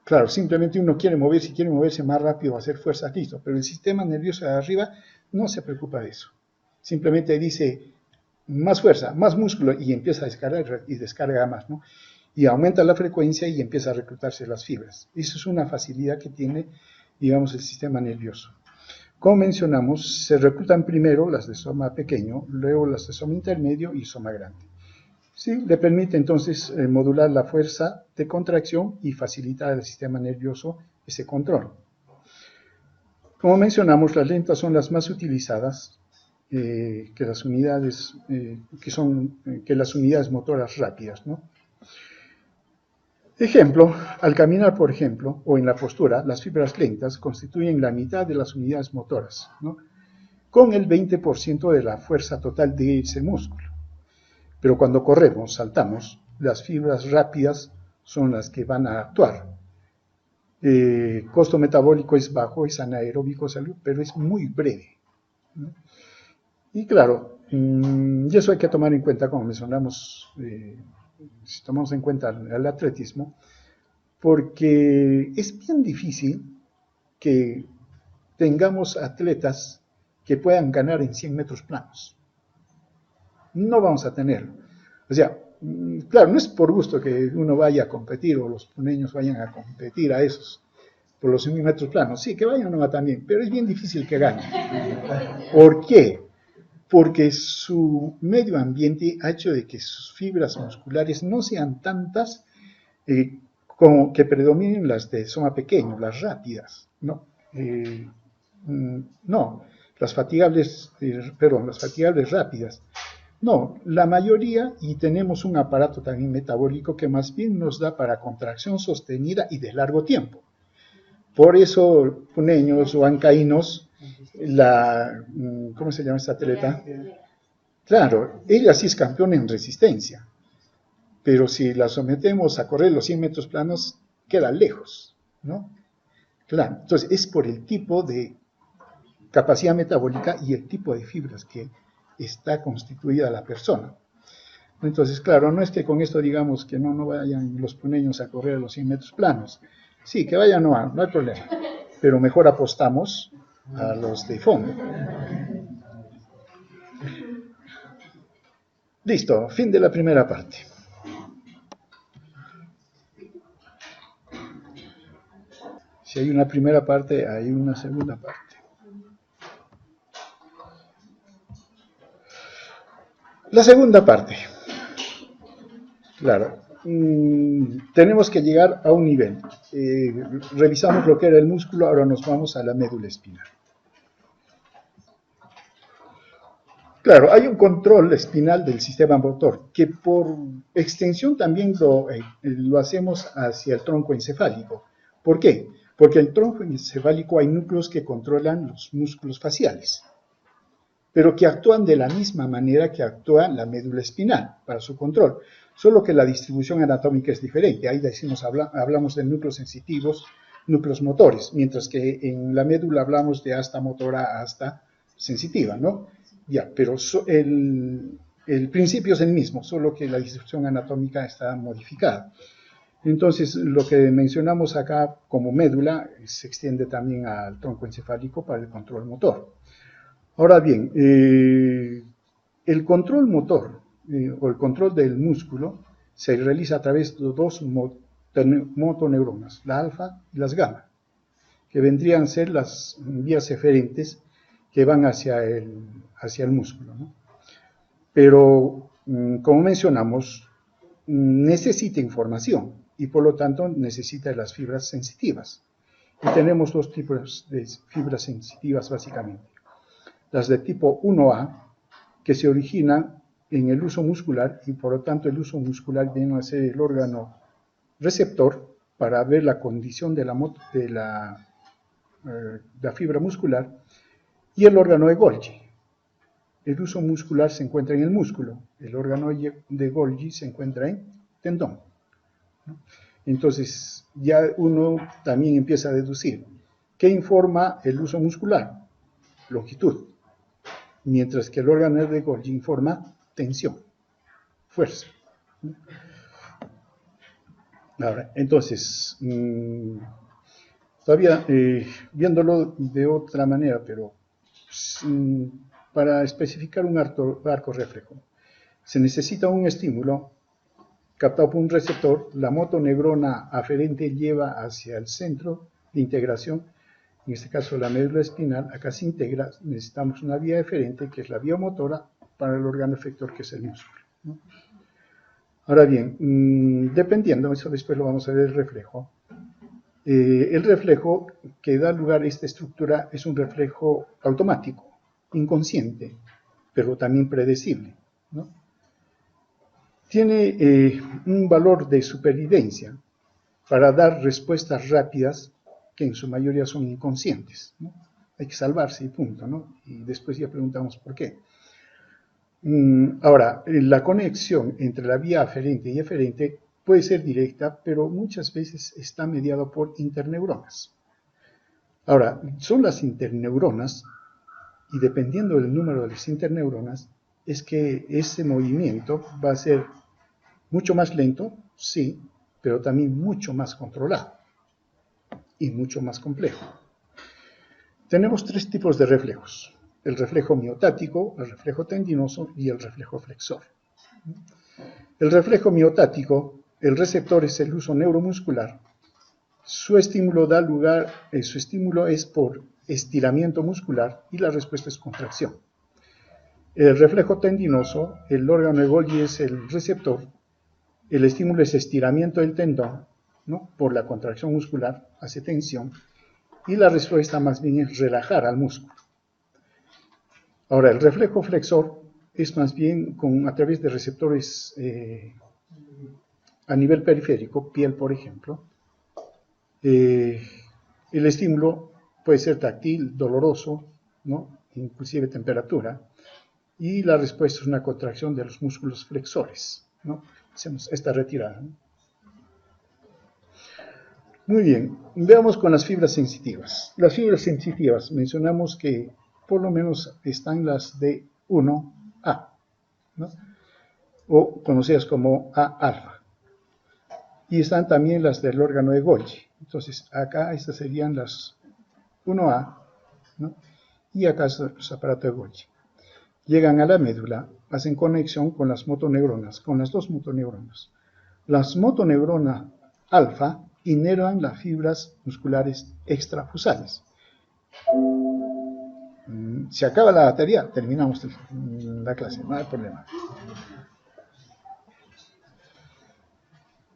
Claro, simplemente uno quiere moverse más rápido, va a hacer fuerza, listo, pero el sistema nervioso de arriba no se preocupa de eso. Simplemente dice, más fuerza, más músculo, y empieza a descargar y descarga más, ¿no? Y aumenta la frecuencia y empieza a reclutarse las fibras. Eso es una facilidad que tiene, digamos, el sistema nervioso. Como mencionamos, se reclutan primero las de soma pequeño, luego las de soma intermedio y soma grande. Sí, le permite entonces modular la fuerza de contracción y facilitar al sistema nervioso ese control. Como mencionamos, las lentas son las más utilizadas que las unidades motoras rápidas, ¿no? Ejemplo, al caminar, por ejemplo, o en la postura, las fibras lentas constituyen la mitad de las unidades motoras, ¿no? Con el 20% de la fuerza total de ese músculo. Pero cuando corremos, saltamos, las fibras rápidas son las que van a actuar. Costo metabólico es bajo, es anaeróbico, pero es muy breve, ¿no? Y claro, Y eso hay que tomar en cuenta, como mencionamos, si tomamos en cuenta el atletismo, porque es bien difícil que tengamos atletas que puedan ganar en 100 metros planos. No vamos a tenerlo. O sea, claro, no es por gusto que uno vaya a competir o los puneños vayan a competir a esos por los 100 metros planos. Sí, que vayan nomás también, pero es bien difícil que ganen. ¿Por qué? Porque su medio ambiente ha hecho de que sus fibras musculares no sean tantas como que predominen las de soma pequeño, las rápidas, ¿no? No, las fatigables, las fatigables rápidas. No, la mayoría, y tenemos un aparato también metabólico que más bien nos da para contracción sostenida y de largo tiempo. Por eso, puneños o ancaínos, ¿cómo se llama esta atleta? Claro, ella sí es campeona en resistencia, pero si la sometemos a correr los 100 metros planos, queda lejos, ¿no? Claro, entonces es por el tipo de capacidad metabólica y el tipo de fibras que está constituida la persona. Entonces, claro, no es que con esto digamos que no vayan los puneños a correr los 100 metros planos. Sí, que vayan, no hay problema. Pero mejor apostamos a los de fondo. Listo, fin de la primera parte. Si hay una primera parte, hay una segunda parte. La segunda parte. Claro. Tenemos que llegar a un nivel. Revisamos lo que era el músculo, ahora nos vamos a la médula espinal. Claro, hay un control espinal del sistema motor que por extensión también lo hacemos hacia el tronco encefálico. ¿Por qué? Porque en el tronco encefálico hay núcleos que controlan los músculos faciales, pero que actúan de la misma manera que actúa la médula espinal para su control, solo que la distribución anatómica es diferente. Ahí hablamos de núcleos sensitivos, núcleos motores, mientras que en la médula hablamos de asta motora, asta sensitiva, ¿no? Ya, pero el principio es el mismo, solo que la distribución anatómica está modificada. Entonces, lo que mencionamos acá como médula se extiende también al tronco encefálico para el control motor. Ahora bien, el control motor o el control del músculo se realiza a través de dos motoneuronas, la alfa y las gamma, que vendrían a ser las vías eferentes que van hacia el músculo, ¿no? Pero, como mencionamos, necesita información y por lo tanto necesita las fibras sensitivas. Y tenemos dos tipos de fibras sensitivas básicamente. Las de tipo 1A, que se originan en el uso muscular y por lo tanto el uso muscular viene a ser el órgano receptor para ver la condición de la fibra muscular, y el órgano de Golgi. El uso muscular se encuentra en el músculo, el órgano de Golgi se encuentra en tendón, ¿no? Entonces ya uno también empieza a deducir ¿qué informa el uso muscular? Longitud, mientras que el órgano de Golgi informa tensión, fuerza. Ahora, entonces, todavía viéndolo de otra manera, pero para especificar un arco reflejo, se necesita un estímulo captado por un receptor, la motoneurona aferente lleva hacia el centro de integración, en este caso la médula espinal, acá se integra, necesitamos una vía eferente que es la vía motora para el órgano efector que es el músculo, ¿no? Ahora bien, dependiendo, eso después lo vamos a ver el reflejo. El reflejo que da lugar a esta estructura es un reflejo automático, inconsciente, pero también predecible, ¿no? Tiene un valor de supervivencia para dar respuestas rápidas que en su mayoría son inconscientes, ¿no? Hay que salvarse y punto, ¿no? Y después ya preguntamos por qué. Ahora, la conexión entre la vía aferente y eferente puede ser directa, pero muchas veces está mediado por interneuronas. Ahora, son las interneuronas, y dependiendo del número de las interneuronas, es que ese movimiento va a ser mucho más lento, sí, pero también mucho más controlado y mucho más complejo. Tenemos tres tipos de reflejos: el reflejo miotático, el reflejo tendinoso y el reflejo flexor. El reflejo miotático, el receptor es el uso neuromuscular. Su estímulo es por estiramiento muscular y la respuesta es contracción. El reflejo tendinoso, el órgano de Golgi es el receptor, el estímulo es estiramiento del tendón, ¿no? Por la contracción muscular, hace tensión, y la respuesta más bien es relajar al músculo. Ahora, el reflejo flexor es más bien a través de receptores a nivel periférico, piel por ejemplo. El estímulo puede ser táctil, doloroso, ¿no? Inclusive temperatura, y la respuesta es una contracción de los músculos flexores, ¿no? Hacemos esta retirada, ¿no? Muy bien, veamos con las fibras sensitivas. Las fibras sensitivas, mencionamos que por lo menos están las de 1A, ¿no? O conocidas como A-alfa. Y están también las del órgano de Golgi. Entonces, acá estas serían las 1A, ¿no? Y acá es los aparatos de Golgi. Llegan a la médula, hacen conexión con las motoneuronas, con las dos motoneuronas. Las motoneuronas alfa inervan las fibras musculares extrafusales. Se acaba la batería, terminamos la clase, no hay problema.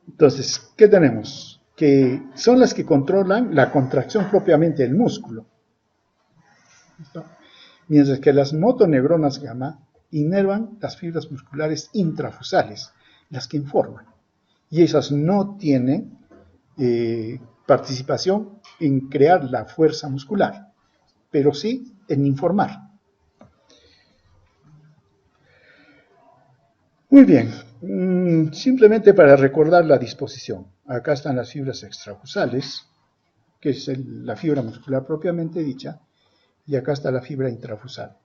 Entonces, ¿qué tenemos? Que son las que controlan la contracción propiamente del músculo. ¿Listo? Mientras que las motoneuronas gamma inervan las fibras musculares intrafusales, las que informan. Y esas no tienen participación en crear la fuerza muscular, pero sí en informar. Muy bien, simplemente para recordar la disposición. Acá están las fibras extrafusales, que es la fibra muscular propiamente dicha, y acá está la fibra intrafusal.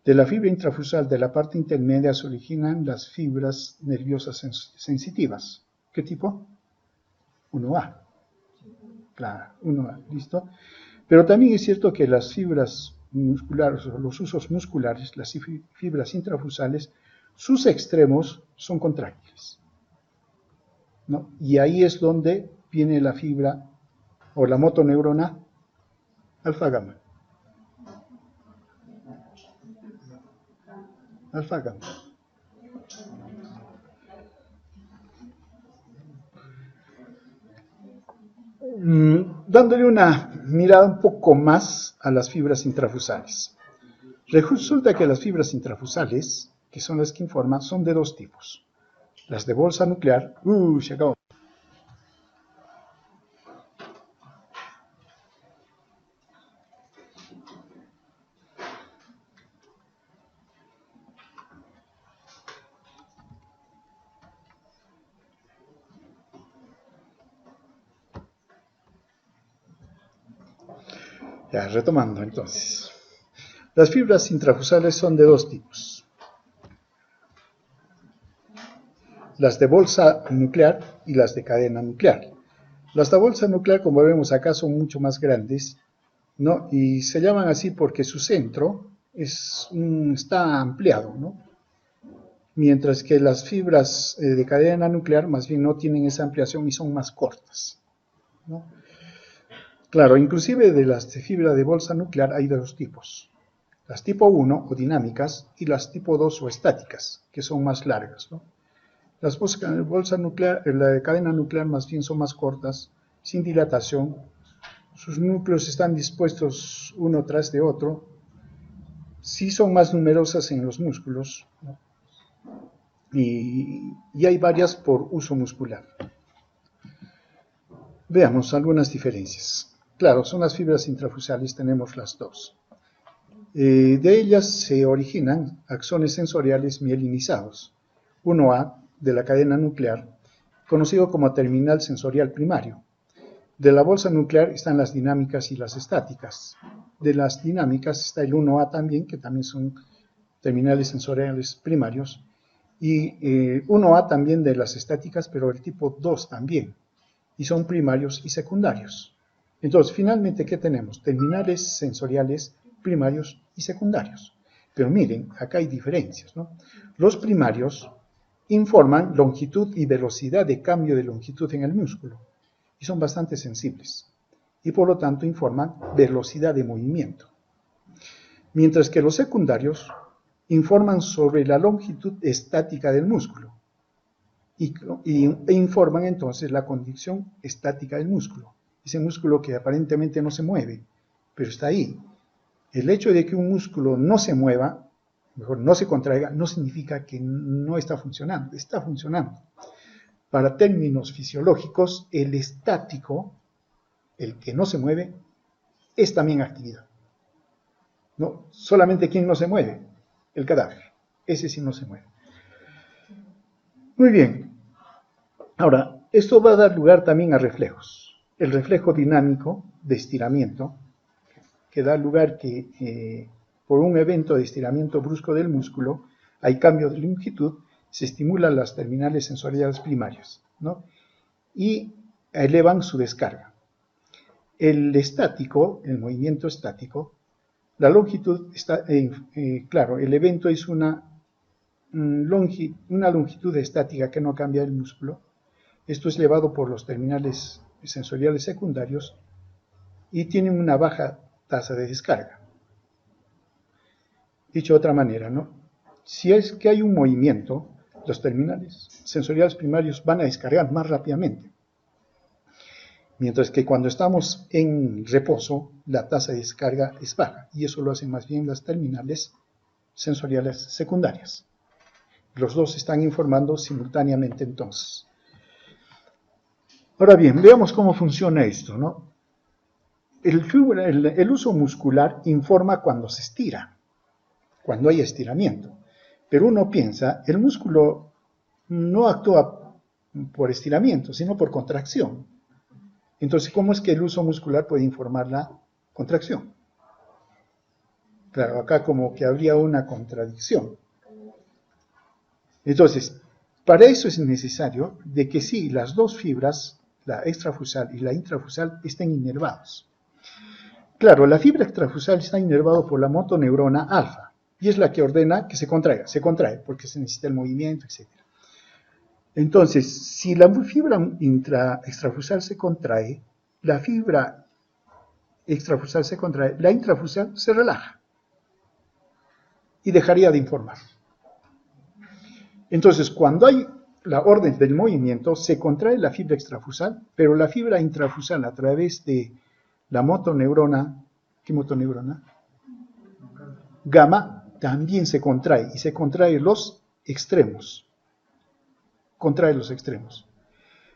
De la fibra intrafusal de la parte intermedia se originan las fibras nerviosas sensitivas. ¿Qué tipo? 1A. Claro, 1A, ¿listo? Pero también es cierto que las fibras musculares, o los usos musculares, las fibras intrafusales, sus extremos son contráctiles, ¿no? Y ahí es donde viene la fibra o la motoneurona alfa-gamma. Alfa-gamma. Dándole una mirada un poco más a las fibras intrafusales. Resulta que las fibras intrafusales, que son las que informan, son de dos tipos. Las de bolsa nuclear, se acabó. Ya, retomando entonces. Las fibras intrafusales son de dos tipos. Las de bolsa nuclear y las de cadena nuclear. Las de bolsa nuclear, como vemos acá, son mucho más grandes, ¿no? Y se llaman así porque su centro está ampliado, ¿no? Mientras que las fibras de cadena nuclear más bien no tienen esa ampliación y son más cortas, ¿no? Claro, inclusive de las de fibra de bolsa nuclear hay dos tipos. Las tipo 1 o dinámicas y las tipo 2 o estáticas, que son más largas, ¿no? Las bolsas nuclear, la de cadena nuclear más bien son más cortas, sin dilatación. Sus núcleos están dispuestos uno tras de otro. Sí son más numerosas en los músculos, ¿no? Y hay varias por uso muscular. Veamos algunas diferencias. Claro, son las fibras intrafusales, tenemos las dos. De ellas se originan axones sensoriales mielinizados. 1A de la cadena nuclear, conocido como terminal sensorial primario. De la bolsa nuclear están las dinámicas y las estáticas. De las dinámicas está el 1A también, que también son terminales sensoriales primarios, y 1A también de las estáticas, pero el tipo 2 también, y son primarios y secundarios. Entonces, finalmente, ¿qué tenemos? Terminales sensoriales primarios y secundarios. Pero miren, acá hay diferencias, ¿no? Los primarios informan longitud y velocidad de cambio de longitud en el músculo, y son bastante sensibles, y por lo tanto informan velocidad de movimiento. Mientras que los secundarios informan sobre la longitud estática del músculo e informan entonces la condición estática del músculo. Ese músculo que aparentemente no se mueve, pero está ahí. El hecho de que un músculo no se mueva, mejor no se contraiga, no significa que no está funcionando, está funcionando. Para términos fisiológicos, el estático, el que no se mueve, es también actividad. No, solamente quien no se mueve, el cadáver, ese sí no se mueve. Muy bien, ahora, esto va a dar lugar también a reflejos. El reflejo dinámico de estiramiento, que da lugar que por un evento de estiramiento brusco del músculo, hay cambio de longitud, se estimulan las terminales sensoriales primarias, ¿no? Y elevan su descarga. El estático, el movimiento estático, la longitud está, claro, el evento es una longitud estática que no cambia el músculo. Esto es elevado por los terminales sensoriales secundarios y tiene una baja tasa de descarga. Dicho de otra manera, ¿no? Si es que hay un movimiento, los terminales sensoriales primarios van a descargar más rápidamente. Mientras que cuando estamos en reposo, la tasa de descarga es baja, y eso lo hacen más bien las terminales sensoriales secundarias. Los dos están informando simultáneamente entonces. Ahora bien, veamos cómo funciona esto, ¿no? El uso muscular informa cuando se estira, cuando hay estiramiento. Pero uno piensa, el músculo no actúa por estiramiento, sino por contracción. Entonces, ¿cómo es que el uso muscular puede informar la contracción? Claro, acá como que habría una contradicción. Entonces, para eso es necesario de que sí, las dos fibras, la extrafusal y la intrafusal, estén inervados. Claro, la fibra extrafusal está inervada por la motoneurona alfa, y es la que ordena que se contrae, porque se necesita el movimiento, etc. Entonces, si la fibra extrafusal se contrae, la fibra extrafusal se contrae, la intrafusal se relaja y dejaría de informar. Entonces, cuando hay la orden del movimiento, se contrae la fibra extrafusal, pero la fibra intrafusal a través de la motoneurona, ¿qué motoneurona? Gamma, también se contrae, y se contrae los extremos. Contrae los extremos.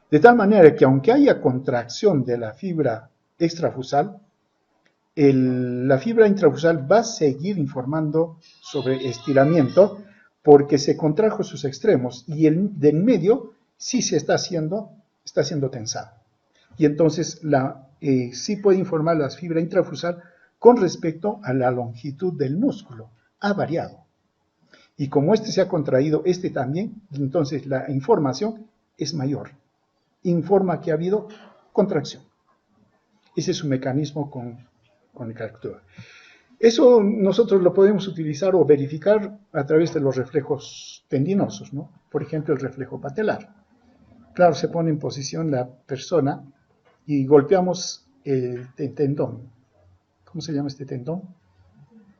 De tal manera que aunque haya contracción de la fibra extrafusal, la fibra intrafusal va a seguir informando sobre estiramiento porque se contrajo sus extremos y el del medio sí se está siendo tensado. Y entonces sí puede informar la fibra intrafusal con respecto a la longitud del músculo. Ha variado. Y como este se ha contraído, este también, entonces la información es mayor. Informa que ha habido contracción. Ese es su mecanismo con el que actúa. Eso nosotros lo podemos utilizar o verificar a través de los reflejos tendinosos, ¿no? Por ejemplo, el reflejo patelar. Claro, se pone en posición la persona y golpeamos el tendón. ¿Cómo se llama este tendón?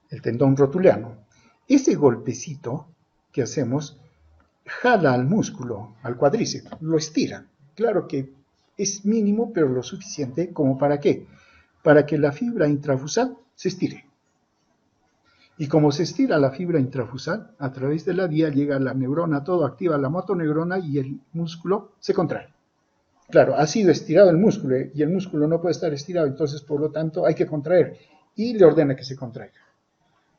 El tendón rotuliano. Ese golpecito que hacemos jala al músculo, al cuádriceps, lo estira. Claro que es mínimo, pero lo suficiente como para ¿qué? Para que la fibra intrafusal se estire. Y como se estira la fibra intrafusal, a través de la vía llega la neurona, todo activa la motoneurona y el músculo se contrae. Claro, ha sido estirado el músculo y el músculo no puede estar estirado, entonces por lo tanto hay que contraer y le ordena que se contraiga.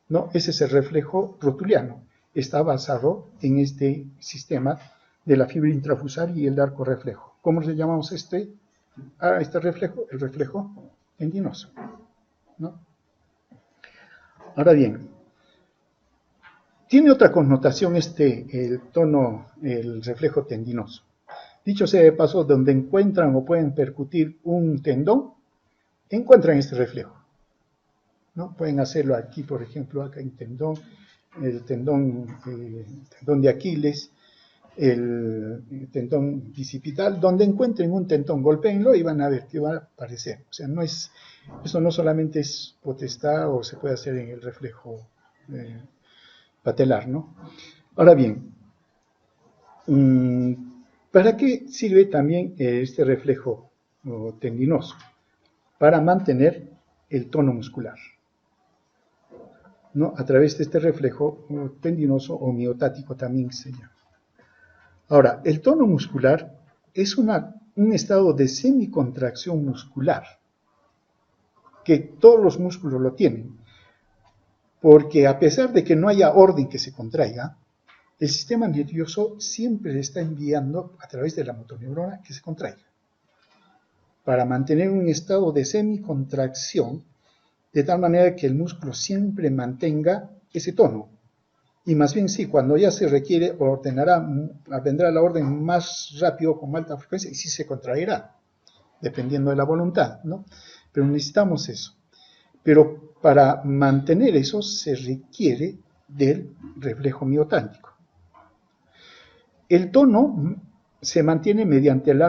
¿No? Ese es el reflejo rotuliano. Está basado en este sistema de la fibra intrafusal y el arco reflejo. ¿Cómo le llamamos este reflejo? El reflejo tendinoso, ¿no? Ahora bien, Tiene otra connotación el tono, el reflejo tendinoso. Dicho sea de paso, donde encuentran o pueden percutir un tendón, encuentran este reflejo, ¿no? Pueden hacerlo aquí, por ejemplo, acá hay un tendón, el tendón de Aquiles, el tendón bicipital, donde encuentren un tendón, golpéenlo y van a ver que va a aparecer. O sea, eso no solamente es potestad o se puede hacer en el reflejo patelar, ¿no? Ahora bien, ¿para qué sirve también este reflejo tendinoso? Para mantener el tono muscular, ¿no? A través de este reflejo tendinoso o miotático también se llama. Ahora, el tono muscular es un estado de semicontracción muscular, que todos los músculos lo tienen, porque a pesar de que no haya orden que se contraiga, el sistema nervioso siempre le está enviando a través de la motoneurona que se contraiga, para mantener un estado de semicontracción, de tal manera que el músculo siempre mantenga ese tono. Y más bien sí, cuando ya se requiere, vendrá la orden más rápido, con alta frecuencia, y sí se contraerá, dependiendo de la voluntad, ¿no? Pero necesitamos eso. Pero para mantener eso se requiere del reflejo miotático. El tono se mantiene mediante el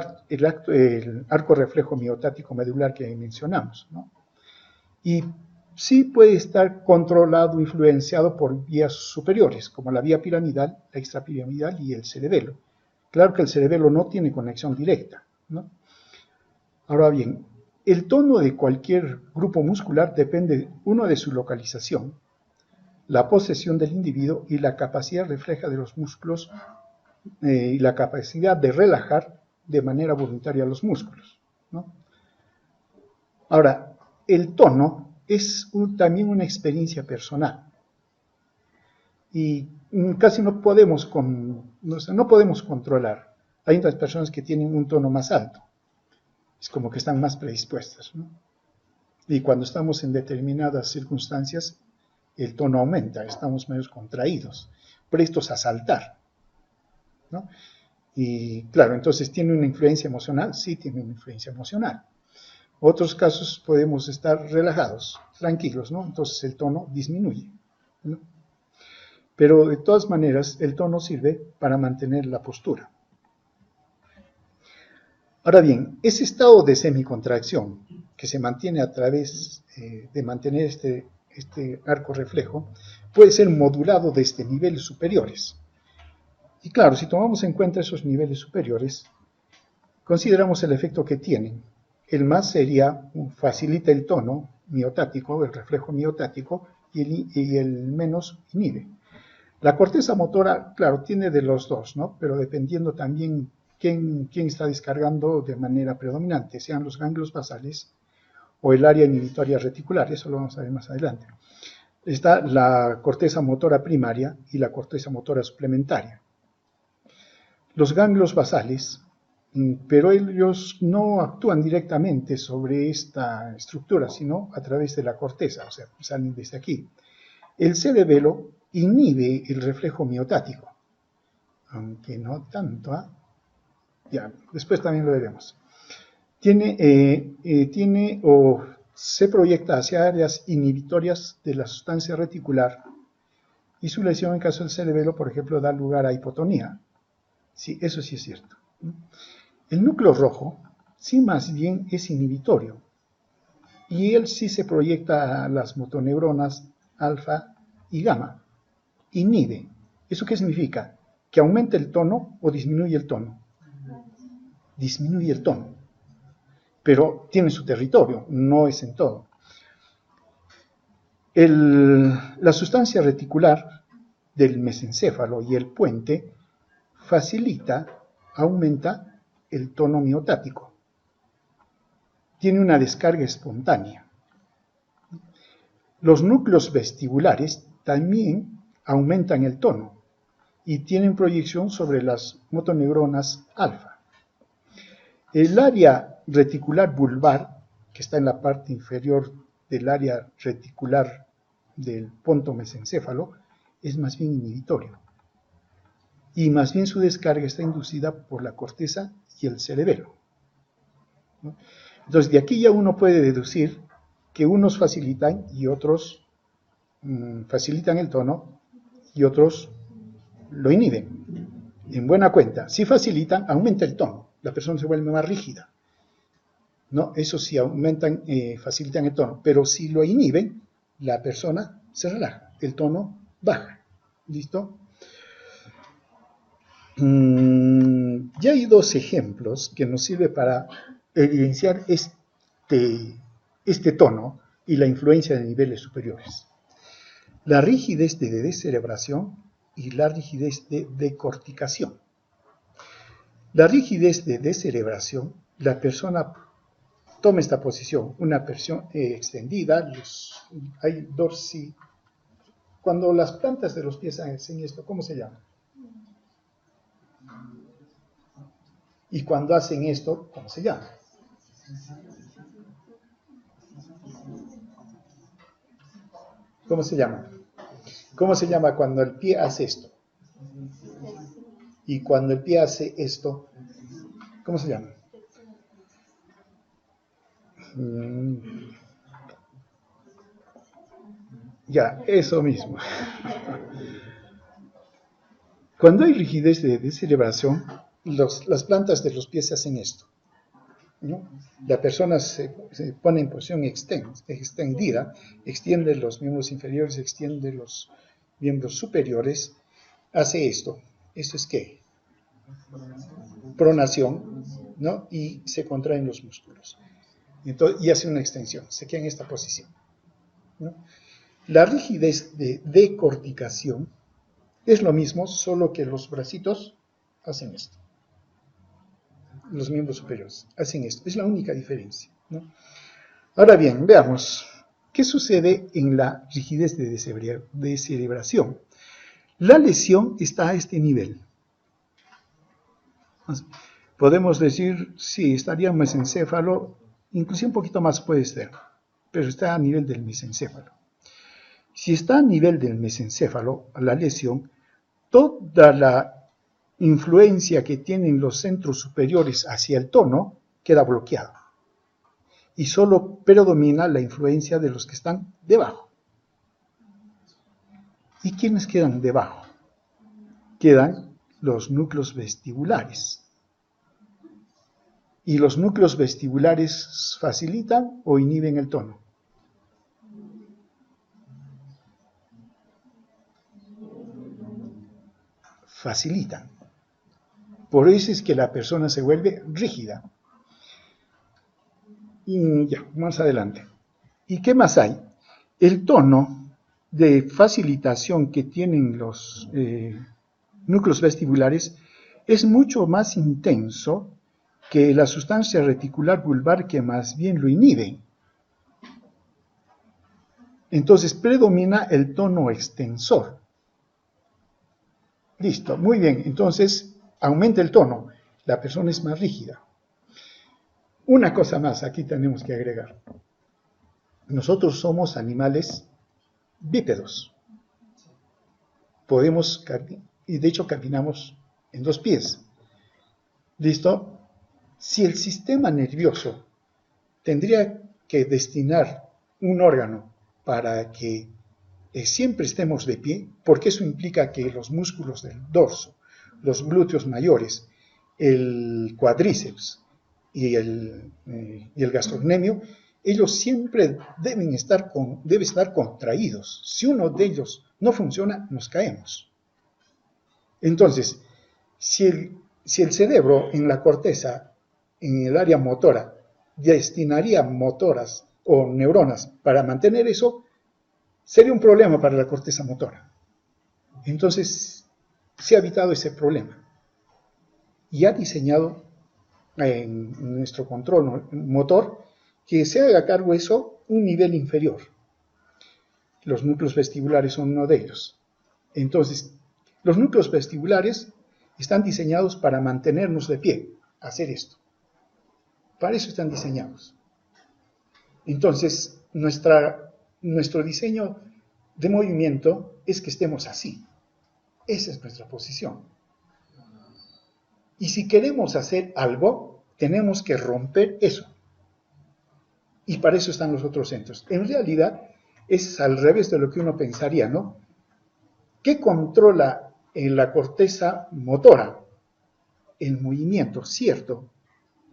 arco reflejo miotático medular que mencionamos, ¿no? Y sí puede estar controlado, influenciado por vías superiores, como la vía piramidal, la extrapiramidal y el cerebelo. Claro que el cerebelo no tiene conexión directa, ¿no? Ahora bien, el tono de cualquier grupo muscular depende, uno, de su localización, la posesión del individuo y la capacidad refleja de los músculos y la capacidad de relajar de manera voluntaria los músculos, ¿no? Ahora, el tono es también una experiencia personal y casi no podemos controlar. Hay otras personas que tienen un tono más alto, es como que están más predispuestas, ¿no? Y cuando estamos en determinadas circunstancias, el tono aumenta, estamos medio contraídos, prestos a saltar, ¿no? Y claro, entonces, ¿tiene una influencia emocional? Sí, tiene una influencia emocional. Otros casos podemos estar relajados, tranquilos, ¿no? Entonces el tono disminuye, ¿no? Pero de todas maneras, el tono sirve para mantener la postura. Ahora bien, ese estado de semicontracción que se mantiene a través de mantener este arco reflejo puede ser modulado desde niveles superiores. Y claro, si tomamos en cuenta esos niveles superiores, consideramos el efecto que tienen. El más sería, facilita el tono miotático, el reflejo miotático, y el menos inhibe. La corteza motora, claro, tiene de los dos, ¿no? Pero dependiendo también quién está descargando de manera predominante, sean los ganglios basales o el área inhibitoria reticular, eso lo vamos a ver más adelante. Está la corteza motora primaria y la corteza motora suplementaria. Los ganglios basales, pero ellos no actúan directamente sobre esta estructura, sino a través de la corteza, o sea, salen desde aquí. El cerebelo inhibe el reflejo miotático, aunque no tanto, ¿eh? Ya, después también lo veremos. Se proyecta hacia áreas inhibitorias de la sustancia reticular y su lesión en caso del cerebelo, por ejemplo, da lugar a hipotonía. Sí, eso sí es cierto. El núcleo rojo sí más bien es inhibitorio y él sí se proyecta a las motoneuronas alfa y gamma. Inhibe. ¿Eso qué significa? ¿Que aumente el tono o disminuye el tono? Disminuye el tono, pero tiene su territorio, no es en todo. La sustancia reticular del mesencéfalo y el puente aumenta el tono miotático. Tiene una descarga espontánea. Los núcleos vestibulares también aumentan el tono y tienen proyección sobre las motoneuronas alfa. El área reticular vulvar, que está en la parte inferior del área reticular del ponto mesencéfalo, es más bien inhibitorio. Y más bien su descarga está inducida por la corteza y el cerebelo, ¿no? Entonces, de aquí ya uno puede deducir que unos facilitan y otros facilitan el tono y otros lo inhiben. En buena cuenta, si facilitan, aumenta el tono, la persona se vuelve más rígida, ¿no? Eso sí, aumentan, facilitan el tono, pero si lo inhiben, la persona se relaja, el tono baja. ¿Listo? Ya hay dos ejemplos que nos sirven para evidenciar este tono y la influencia de niveles superiores. La rigidez de descerebración y la rigidez de decorticación. La rigidez de descerebración, la persona toma esta posición, una posición extendida, hay dorsi. Cuando las plantas de los pies hacen esto, ¿cómo se llama? Y cuando hacen esto, ¿cómo se llama? ¿Cómo se llama? ¿Cómo se llama cuando el pie hace esto? Y cuando el pie hace esto, ¿cómo se llama? Ya, eso mismo. Cuando hay rigidez de descerebración, las plantas de los pies hacen esto, ¿no? La persona se pone en posición extendida, extiende los miembros inferiores, extiende los miembros superiores, hace esto. ¿Esto es qué? Pronación, ¿no? Y se contraen los músculos. Entonces, y hace una extensión, se queda en esta posición, ¿no? La rigidez de decorticación es lo mismo, solo que los bracitos hacen esto. Los miembros superiores hacen esto. Es la única diferencia, ¿no? Ahora bien, veamos, ¿qué sucede en la rigidez de descerebración? La lesión está a este nivel. Podemos decir, sí, estaría en mesencéfalo, inclusive un poquito más puede ser, pero está a nivel del mesencéfalo. Si está a nivel del mesencéfalo, la lesión, toda la influencia que tienen los centros superiores hacia el tono queda bloqueada. Y solo predomina la influencia de los que están debajo. ¿Y quiénes quedan debajo? Quedan los núcleos vestibulares. ¿Y los núcleos vestibulares facilitan o inhiben el tono? Facilitan. Por eso es que la persona se vuelve rígida. Y ya, más adelante. ¿Y qué más hay? El tono de facilitación que tienen los núcleos vestibulares es mucho más intenso que la sustancia reticular vulvar, que más bien lo inhibe. Entonces predomina el tono extensor. Listo, muy bien. Entonces aumenta el tono. La persona es más rígida. Una cosa más aquí tenemos que agregar. Nosotros somos animales bípedos. Podemos, y de hecho caminamos en dos pies. ¿Listo? Si el sistema nervioso tendría que destinar un órgano para que siempre estemos de pie, porque eso implica que los músculos del dorso, los glúteos mayores, el cuádriceps y el gastrocnemio, ellos siempre deben estar contraídos. Si uno de ellos no funciona, nos caemos. Entonces, si el cerebro en la corteza, en el área motora, destinaría motoras o neuronas para mantener eso, sería un problema para la corteza motora. Entonces, se ha evitado ese problema y ha diseñado en nuestro control motor que se haga cargo eso un nivel inferior. Los núcleos vestibulares son uno de ellos. Entonces, los núcleos vestibulares están diseñados para mantenernos de pie, hacer esto. Para eso están diseñados. Entonces, nuestro diseño de movimiento es que estemos así. Esa es nuestra posición. Y si queremos hacer algo, tenemos que romper eso. Y para eso están los otros centros. En realidad, es al revés de lo que uno pensaría, ¿no? ¿Qué controla en la corteza motora? El movimiento, cierto.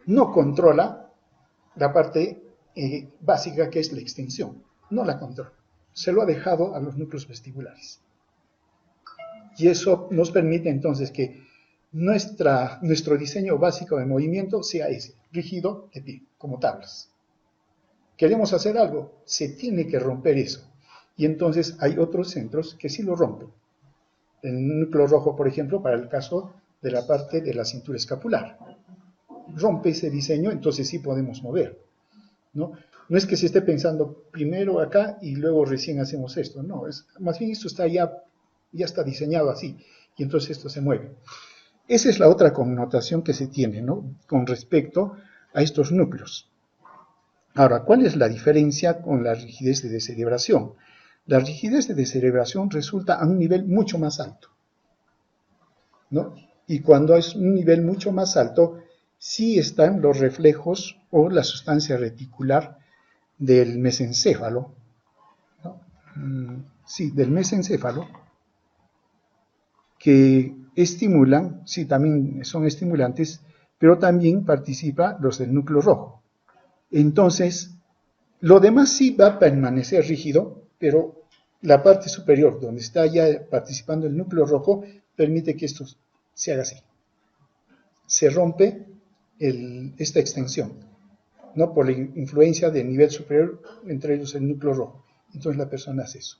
No controla la parte básica que es la extensión. No la controla. Se lo ha dejado a los núcleos vestibulares. Y eso nos permite entonces que nuestro diseño básico de movimiento sea ese, rígido de pie, como tablas. Queremos hacer algo, se tiene que romper eso. Y entonces hay otros centros que sí lo rompen. El núcleo rojo, por ejemplo, para el caso de la parte de la cintura escapular. Rompe ese diseño, entonces sí podemos mover, ¿no? No es que se esté pensando primero acá y luego recién hacemos esto, no, más bien esto está ya está diseñado así, y entonces esto se mueve. Esa es la otra connotación que se tiene, ¿no? Con respecto a estos núcleos. Ahora, ¿cuál es la diferencia con la rigidez de descerebración? La rigidez de descerebración resulta a un nivel mucho más alto, ¿no? Y cuando es un nivel mucho más alto, sí están los reflejos o la sustancia reticular del mesencéfalo, ¿no? Sí, del mesencéfalo, que estimulan, sí, también son estimulantes, pero también participa los del núcleo rojo. Entonces, lo demás sí va a permanecer rígido, pero la parte superior, donde está ya participando el núcleo rojo, permite que esto se haga así. Se rompe esta extensión, ¿no? Por la influencia del nivel superior, entre ellos el núcleo rojo. Entonces la persona hace eso.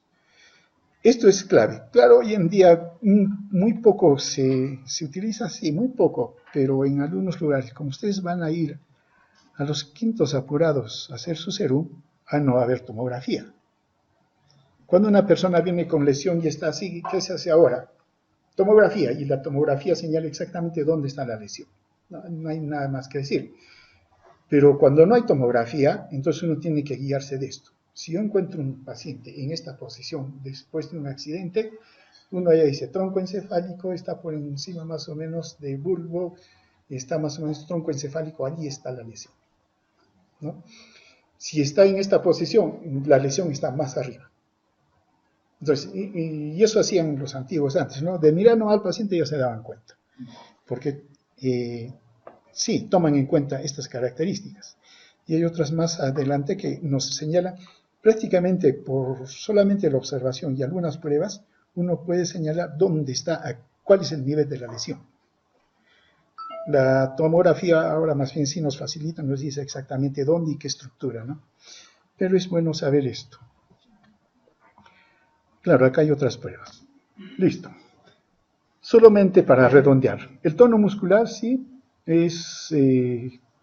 Esto es clave. Claro, hoy en día muy poco se utiliza, sí, muy poco, pero en algunos lugares, como ustedes van a ir a los quintos apurados a hacer su serum, no va a haber tomografía. Cuando una persona viene con lesión y está así, ¿qué se hace ahora? Tomografía, y la tomografía señala exactamente dónde está la lesión. No hay nada más que decir. Pero cuando no hay tomografía, entonces uno tiene que guiarse de esto. Si yo encuentro un paciente en esta posición después de un accidente, uno ya dice tronco encefálico, está por encima más o menos de bulbo, está más o menos tronco encefálico, allí está la lesión, ¿no? Si está en esta posición, la lesión está más arriba. Entonces, y eso hacían los antiguos antes, ¿no? De mirar nomás al paciente ya se daban cuenta. Porque sí, toman en cuenta estas características. Y hay otras más adelante que nos señalan, prácticamente por solamente la observación y algunas pruebas, uno puede señalar dónde está, cuál es el nivel de la lesión. La tomografía ahora más bien sí nos facilita, nos dice exactamente dónde y qué estructura, ¿no? Pero es bueno saber esto. Claro, acá hay otras pruebas. Listo. Solamente para redondear. El tono muscular sí es,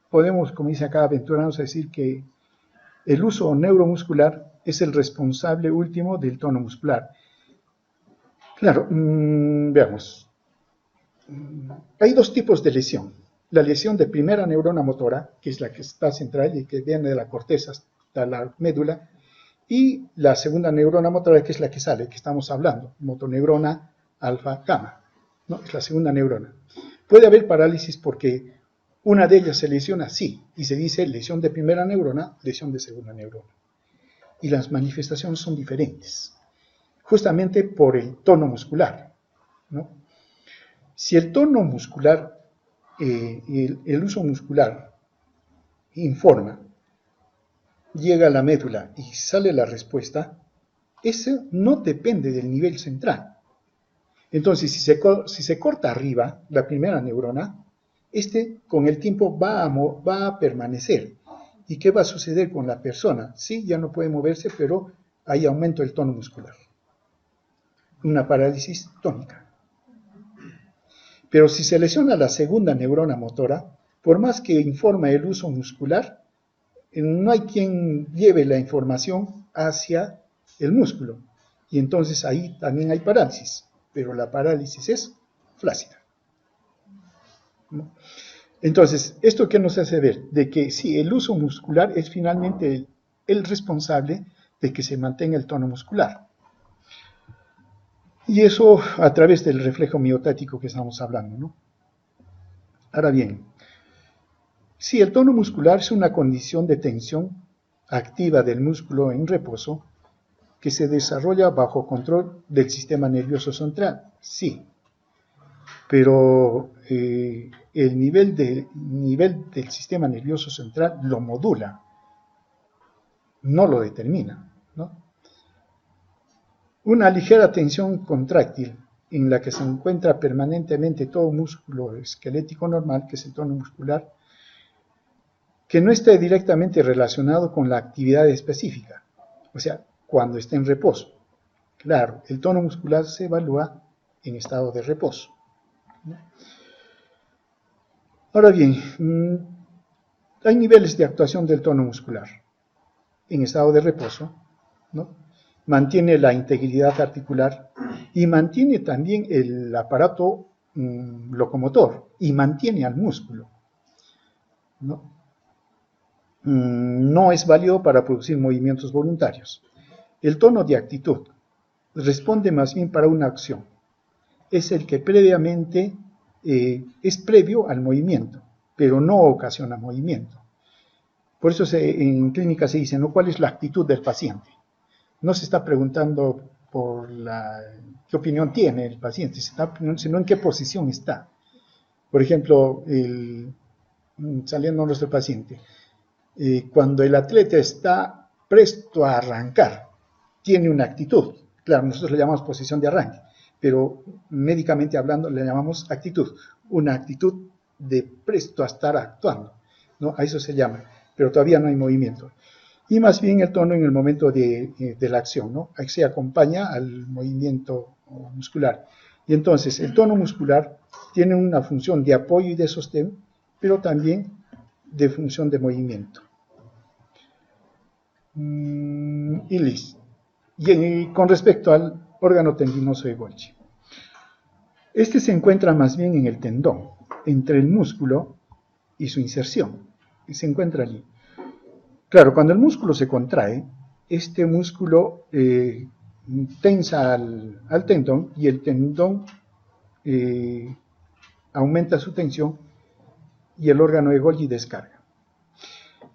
podemos, como dice acá, aventurarnos a decir que el uso neuromuscular es el responsable último del tono muscular. Claro, veamos. Hay dos tipos de lesión. La lesión de primera neurona motora, que es la que está central y que viene de la corteza hasta la médula, y la segunda neurona motora, que es la que sale, que estamos hablando, motoneurona alfa gamma, ¿no? Es la segunda neurona. Puede haber parálisis porque una de ellas se lesiona, sí, y se dice lesión de primera neurona, lesión de segunda neurona. Y las manifestaciones son diferentes, justamente por el tono muscular, ¿no? Si el tono muscular, el uso muscular informa, llega a la médula y sale la respuesta, eso no depende del nivel central. Entonces, si se corta arriba, la primera neurona, con el tiempo va a permanecer. ¿Y qué va a suceder con la persona? Sí, ya no puede moverse, pero hay aumento del tono muscular. Una parálisis tónica. Pero si se lesiona la segunda neurona motora, por más que informa el uso muscular, no hay quien lleve la información hacia el músculo. Y entonces ahí también hay parálisis, pero la parálisis es flácida. Entonces, ¿esto qué nos hace ver? De que sí, el uso muscular es finalmente el responsable de que se mantenga el tono muscular. Y eso a través del reflejo miotático que estamos hablando, ¿no? Ahora bien, si el tono muscular es una condición de tensión activa del músculo en reposo que se desarrolla bajo control del sistema nervioso central, sí, pero el nivel del sistema nervioso central lo modula, no lo determina, ¿no? Una ligera tensión contráctil en la que se encuentra permanentemente todo músculo esquelético normal, que es el tono muscular, que no esté directamente relacionado con la actividad específica, o sea, cuando esté en reposo. Claro, el tono muscular se evalúa en estado de reposo. Ahora bien, hay niveles de actuación del tono muscular. En estado de reposo, ¿no? Mantiene la integridad articular y mantiene también el aparato locomotor y mantiene al músculo, ¿no? No es válido para producir movimientos voluntarios. El tono de actitud responde más bien para una acción. Es el que previamente es previo al movimiento, pero no ocasiona movimiento. Por eso en clínica se dice, ¿no? ¿Cuál es la actitud del paciente? No se está preguntando por qué opinión tiene el paciente, se está preguntando sino en qué posición está. Por ejemplo, saliendo nuestro paciente, cuando el atleta está presto a arrancar, tiene una actitud. Claro, nosotros le llamamos posición de arranque, pero médicamente hablando le llamamos actitud. Una actitud de presto a estar actuando, ¿no? A eso se llama, pero todavía no hay movimiento. Y más bien el tono en el momento de la acción, ¿no? Ahí se acompaña al movimiento muscular. Y entonces el tono muscular tiene una función de apoyo y de sostén, pero también de función de movimiento. Y listo. Y con respecto al órgano tendinoso de Golgi, este se encuentra más bien en el tendón, entre el músculo y su inserción, y se encuentra allí. Claro, cuando el músculo se contrae, este músculo tensa al tendón y el tendón aumenta su tensión y el órgano de Golgi descarga.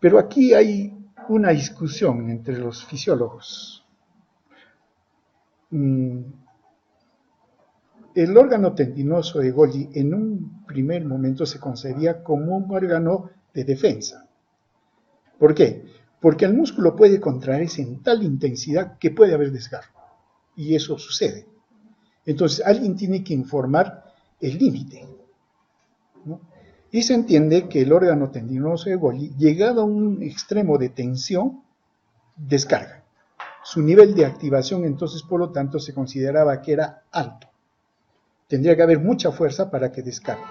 Pero aquí hay una discusión entre los fisiólogos. El órgano tendinoso de Golgi en un primer momento se concebía como un órgano de defensa. ¿Por qué? Porque el músculo puede contraerse en tal intensidad que puede haber desgarro. Y eso sucede. Entonces alguien tiene que informar el límite, ¿no? Y se entiende que el órgano tendinoso de Golgi, llegado a un extremo de tensión, descarga. Su nivel de activación, entonces, por lo tanto, se consideraba que era alto. Tendría que haber mucha fuerza para que descargue.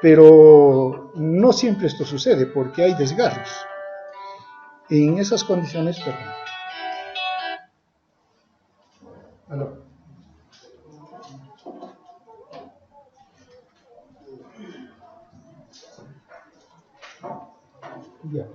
Pero no siempre esto sucede porque hay desgarros. En esas condiciones, perdón. ¿Aló? Ya.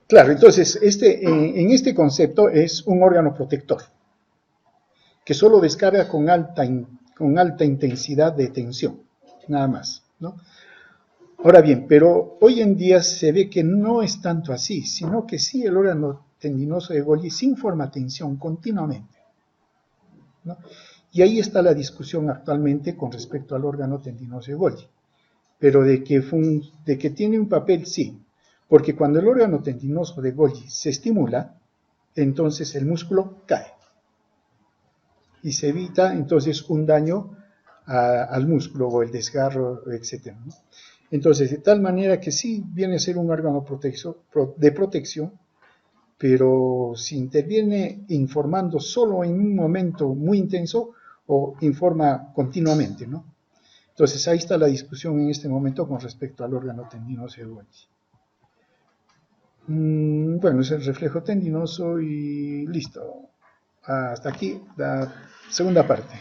Claro, entonces, en este concepto es un órgano protector, que solo descarga con alta intensidad de tensión, nada más, ¿no? Ahora bien, pero hoy en día se ve que no es tanto así, sino que sí el órgano tendinoso de Golgi sí informa tensión continuamente, ¿no? Y ahí está la discusión actualmente con respecto al órgano tendinoso de Golgi, pero de que tiene un papel, sí, porque cuando el órgano tendinoso de Golgi se estimula, entonces el músculo cae y se evita entonces un daño al músculo o el desgarro, etc., ¿no? Entonces, de tal manera que sí viene a ser un órgano de protección, pero si interviene informando solo en un momento muy intenso o informa continuamente, ¿no? Entonces, ahí está la discusión en este momento con respecto al órgano tendinoso de Golgi. Bueno, es el reflejo tendinoso y listo. Hasta aquí la segunda parte.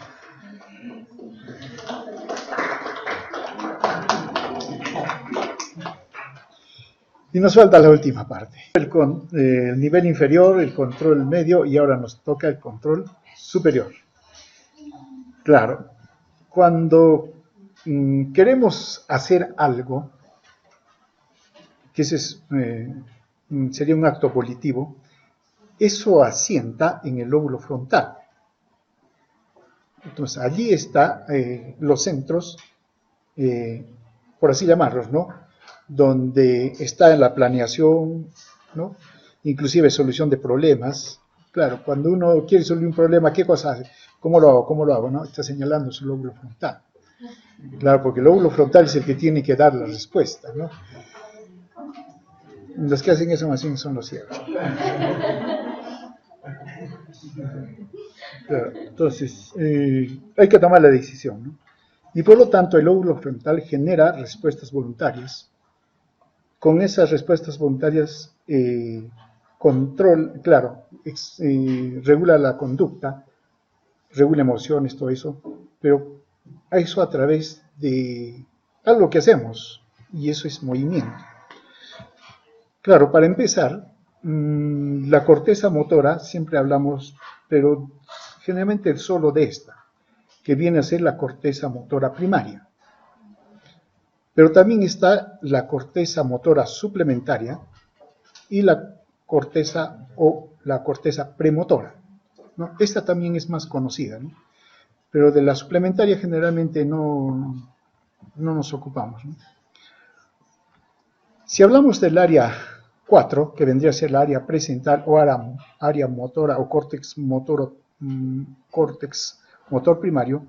Y nos falta la última parte. El nivel inferior, el control medio, y ahora nos toca el control superior. Claro, cuando queremos hacer algo, que ese sería un acto volitivo, eso asienta en el lóbulo frontal. Entonces, allí están los centros, por así llamarlos, ¿no? Donde está en la planeación, ¿no? Inclusive solución de problemas. Claro, cuando uno quiere resolver un problema, ¿qué cosa hace? ¿Cómo lo hago? ¿Cómo lo hago? ¿No? Está señalando su lóbulo frontal. Claro, porque el lóbulo frontal es el que tiene que dar la respuesta, ¿no? Los que hacen eso más bien son los ciegos. Claro, entonces, hay que tomar la decisión, ¿no? Y por lo tanto, el lóbulo frontal genera respuestas voluntarias. Con esas respuestas voluntarias, regula la conducta, regula emociones, todo eso, pero eso a través de algo que hacemos, y eso es movimiento. Claro, para empezar, la corteza motora, siempre hablamos, pero generalmente solo de esta, que viene a ser la corteza motora primaria. Pero también está la corteza motora suplementaria y la corteza premotora, ¿no? Esta también es más conocida, ¿no? Pero de la suplementaria generalmente no nos ocupamos, ¿no? Si hablamos del área 4, que vendría a ser el área presental o área motora o córtex motor primario,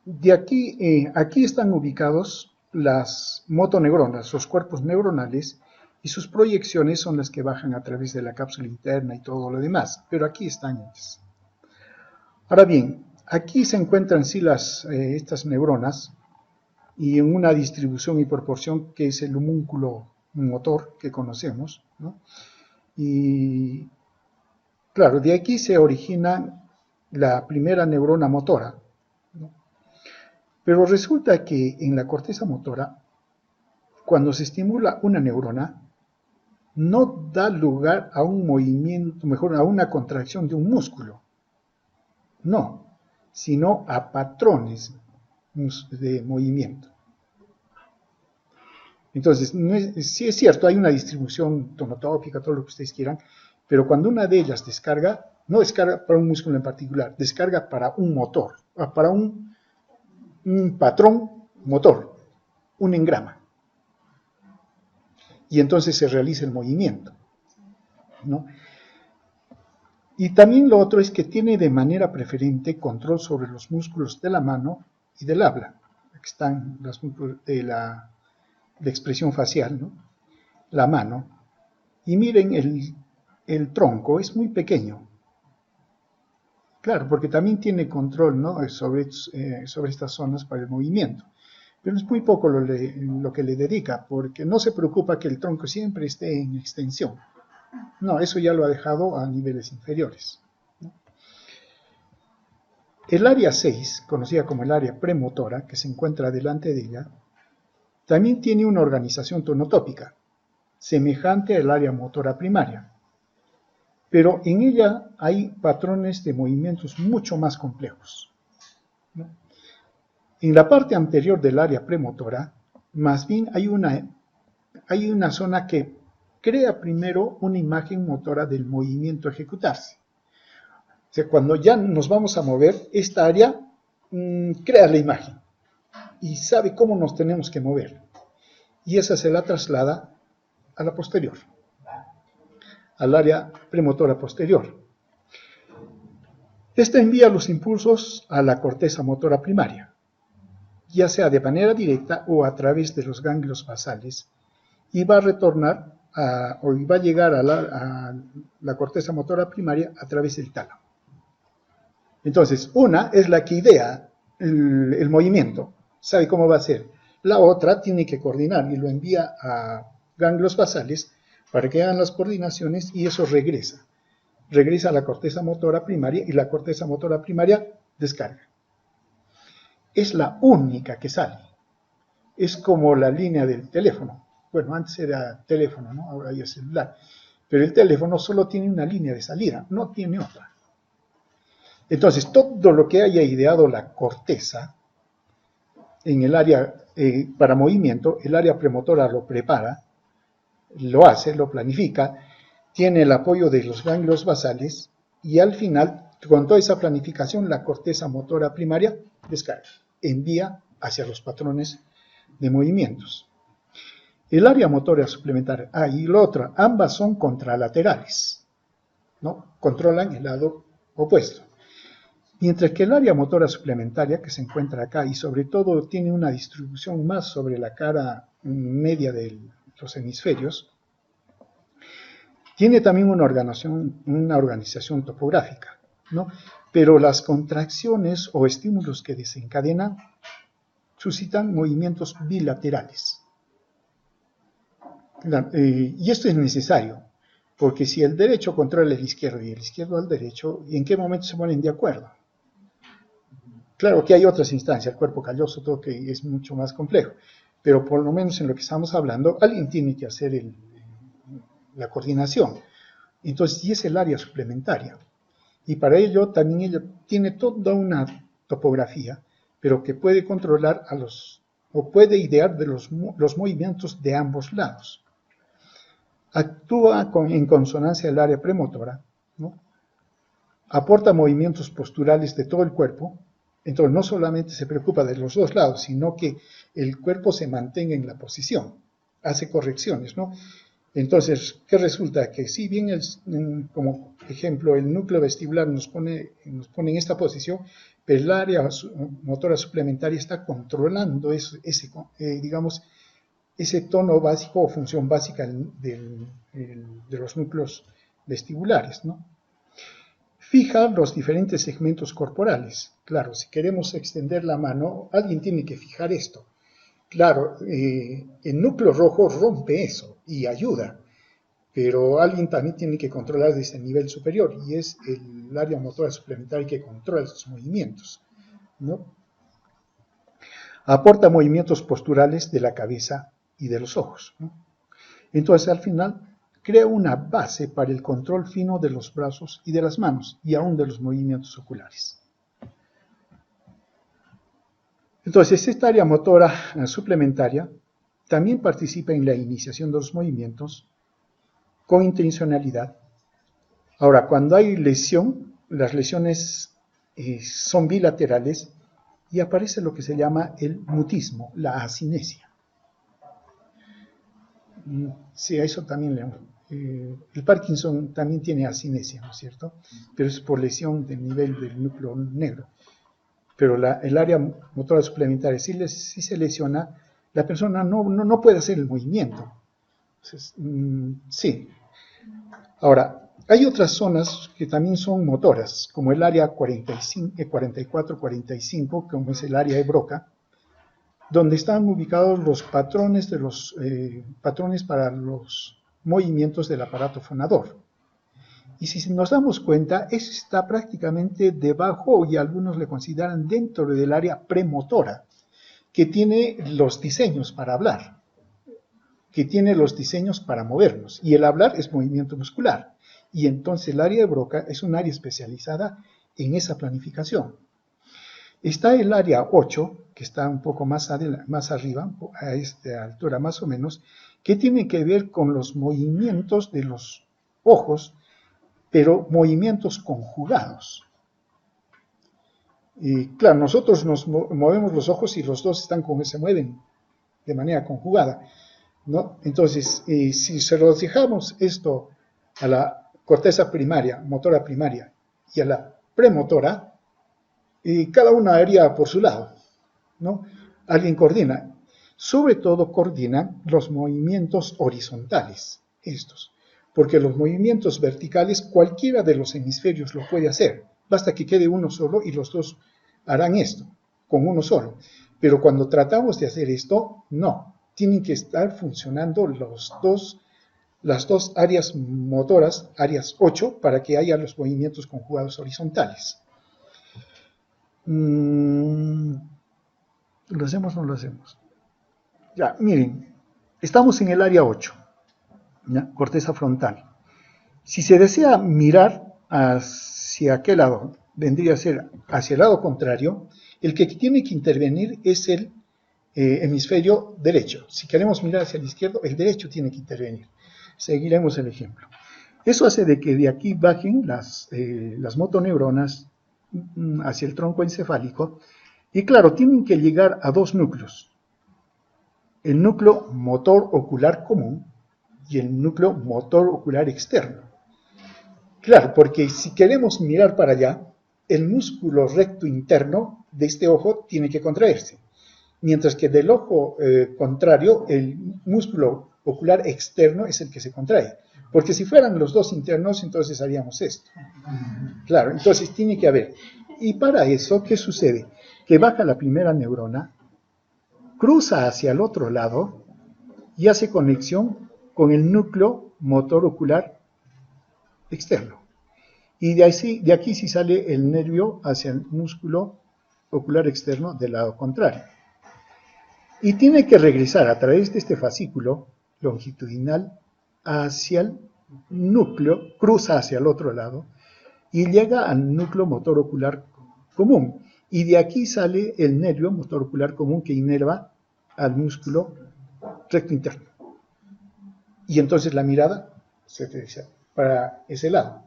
de aquí están ubicados las motoneuronas, los cuerpos neuronales, y sus proyecciones son las que bajan a través de la cápsula interna y todo lo demás, pero aquí están ellas. Ahora bien, aquí se encuentran sí estas neuronas, y en una distribución y proporción que es el homúnculo motor que conocemos, ¿no? Y claro, de aquí se origina la primera neurona motora, ¿no? Pero resulta que en la corteza motora, cuando se estimula una neurona, no da lugar a un movimiento, mejor a una contracción de un músculo, no, sino a patrones de movimiento. Entonces, sí es cierto, hay una distribución tonotópica, todo lo que ustedes quieran, pero cuando una de ellas descarga, no descarga para un músculo en particular, descarga para un motor, para un patrón motor, un engrama. Y entonces se realiza el movimiento, ¿no? Y también lo otro es que tiene de manera preferente control sobre los músculos de la mano y del habla. Aquí están los músculos de la expresión facial, ¿no? La mano. Y miren, el tronco es muy pequeño. Claro, porque también tiene control, ¿no? sobre estas zonas para el movimiento. Pero es muy poco lo que le dedica, porque no se preocupa que el tronco siempre esté en extensión. No, eso ya lo ha dejado a niveles inferiores, ¿no? El área 6, conocida como el área premotora, que se encuentra delante de ella, también tiene una organización tonotópica, semejante al área motora primaria, pero en ella hay patrones de movimientos mucho más complejos, ¿no? En la parte anterior del área premotora, más bien hay una zona que crea primero una imagen motora del movimiento a ejecutarse. O sea, cuando ya nos vamos a mover, esta área crea la imagen y sabe cómo nos tenemos que mover. Y esa se la traslada a la posterior, al área premotora posterior. Esta envía los impulsos a la corteza motora primaria, ya sea de manera directa o a través de los ganglios basales, y va a retornar va a llegar a la corteza motora primaria a través del tálamo. Entonces, una es la que idea el movimiento, sabe cómo va a ser. La otra tiene que coordinar y lo envía a ganglios basales para que hagan las coordinaciones y eso regresa a la corteza motora primaria y la corteza motora primaria descarga. Es la única que sale. Es como la línea del teléfono. bueno, antes era teléfono, ¿no? Ahora ya es celular, pero el teléfono solo tiene una línea de salida, no tiene otra. Entonces, todo lo que haya ideado la corteza en el área para movimiento, el área premotora lo prepara, lo hace, lo planifica, tiene el apoyo de los ganglios basales y al final, con toda esa planificación, la corteza motora primaria descarga, envía hacia los patrones de movimientos. El área motora suplementaria, y la otra, ambas son contralaterales, ¿no? Controlan el lado opuesto. Mientras que el área motora suplementaria, que se encuentra acá y sobre todo tiene una distribución más sobre la cara media de los hemisferios, tiene también una organización topográfica, ¿no? Pero las contracciones o estímulos que desencadenan suscitan movimientos bilaterales. Y esto es necesario, porque si el derecho controla el izquierdo y el izquierdo al derecho, ¿en qué momento se ponen de acuerdo? Claro que hay otras instancias, el cuerpo calloso, todo que es mucho más complejo, pero por lo menos en lo que estamos hablando, alguien tiene que hacer la coordinación. Entonces, y es el área suplementaria. Y para ello también ella tiene toda una topografía, pero que puede controlar o puede idear de los movimientos de ambos lados. Actúa en consonancia el área premotora, ¿no? Aporta movimientos posturales de todo el cuerpo, entonces no solamente se preocupa de los dos lados, sino que el cuerpo se mantenga en la posición, hace correcciones, ¿no? Entonces, ¿qué resulta? Que si bien, como ejemplo, el núcleo vestibular nos pone en esta posición, pero el área motora suplementaria está controlando digamos, ese tono básico o función básica de los núcleos vestibulares, ¿no? Fija los diferentes segmentos corporales. Claro, si queremos extender la mano, alguien tiene que fijar esto. Claro, el núcleo rojo rompe eso y ayuda, pero alguien también tiene que controlar desde el nivel superior y es el área motora suplementaria que controla esos movimientos, ¿no? Aporta movimientos posturales de la cabeza y de los ojos, ¿no? Entonces, al final, crea una base para el control fino de los brazos y de las manos, y aún de los movimientos oculares. Entonces, esta área motora suplementaria también participa en la iniciación de los movimientos con intencionalidad. Ahora, cuando hay lesión, las lesiones son bilaterales y aparece lo que se llama el mutismo, la asinesia. Sí, a eso también el Parkinson también tiene asinesia, ¿no es cierto? Pero es por lesión del nivel del núcleo negro. Pero el área motora suplementaria, si se lesiona, la persona no puede hacer el movimiento. Entonces, sí. Ahora, hay otras zonas que también son motoras, como el área 44-45, como es el área de Broca, donde están ubicados los patrones patrones para los movimientos del aparato fonador. Y si nos damos cuenta, eso está prácticamente debajo y algunos le consideran dentro del área premotora, que tiene los diseños para hablar, que tiene los diseños para movernos. Y el hablar es movimiento muscular. Y entonces el área de Broca es un área especializada en esa planificación. Está el área 8, que está un poco más arriba, a esta altura más o menos, que tiene que ver con los movimientos de los ojos, pero movimientos conjugados. Y claro, nosotros nos movemos los ojos y los dos se mueven de manera conjugada, ¿no? Entonces, si se lo dejamos esto a la corteza primaria, motora primaria, y a la premotora, y cada una haría por su lado, ¿no? Alguien coordina. Sobre todo coordina los movimientos horizontales, estos. Porque los movimientos verticales cualquiera de los hemisferios lo puede hacer. Basta que quede uno solo y los dos harán esto, con uno solo. Pero cuando tratamos de hacer esto, no. Tienen que estar funcionando las dos áreas motoras, áreas 8, para que haya los movimientos conjugados horizontales. ¿Lo hacemos o no lo hacemos? Ya, miren, Estamos en el área 8, ¿ya? Corteza frontal. Si se desea mirar hacia aquel lado, vendría a ser hacia el lado contrario, el que tiene que intervenir es el hemisferio derecho. Si queremos mirar hacia el izquierdo, el derecho tiene que intervenir. Seguiremos el ejemplo. Eso hace de que de aquí bajen las motoneuronas hacia el tronco encefálico y claro, tienen que llegar a dos núcleos. El núcleo motor ocular común y el núcleo motor ocular externo. Claro, porque si queremos mirar para allá, el músculo recto interno de este ojo tiene que contraerse, mientras que del ojo contrario, el músculo ocular externo es el que se contrae. Porque si fueran los dos internos, entonces haríamos esto. Claro, entonces tiene que haber. Y para eso, ¿qué sucede? Que baja la primera neurona, cruza hacia el otro lado y hace conexión con el núcleo motor ocular externo. Y de aquí sí sale el nervio hacia el músculo ocular externo del lado contrario. Y tiene que regresar a través de este fascículo longitudinal hacia el núcleo, cruza hacia el otro lado y llega al núcleo motor ocular común. Y de aquí sale el nervio motor ocular común que inerva al músculo recto interno. Y entonces la mirada se dirige para ese lado.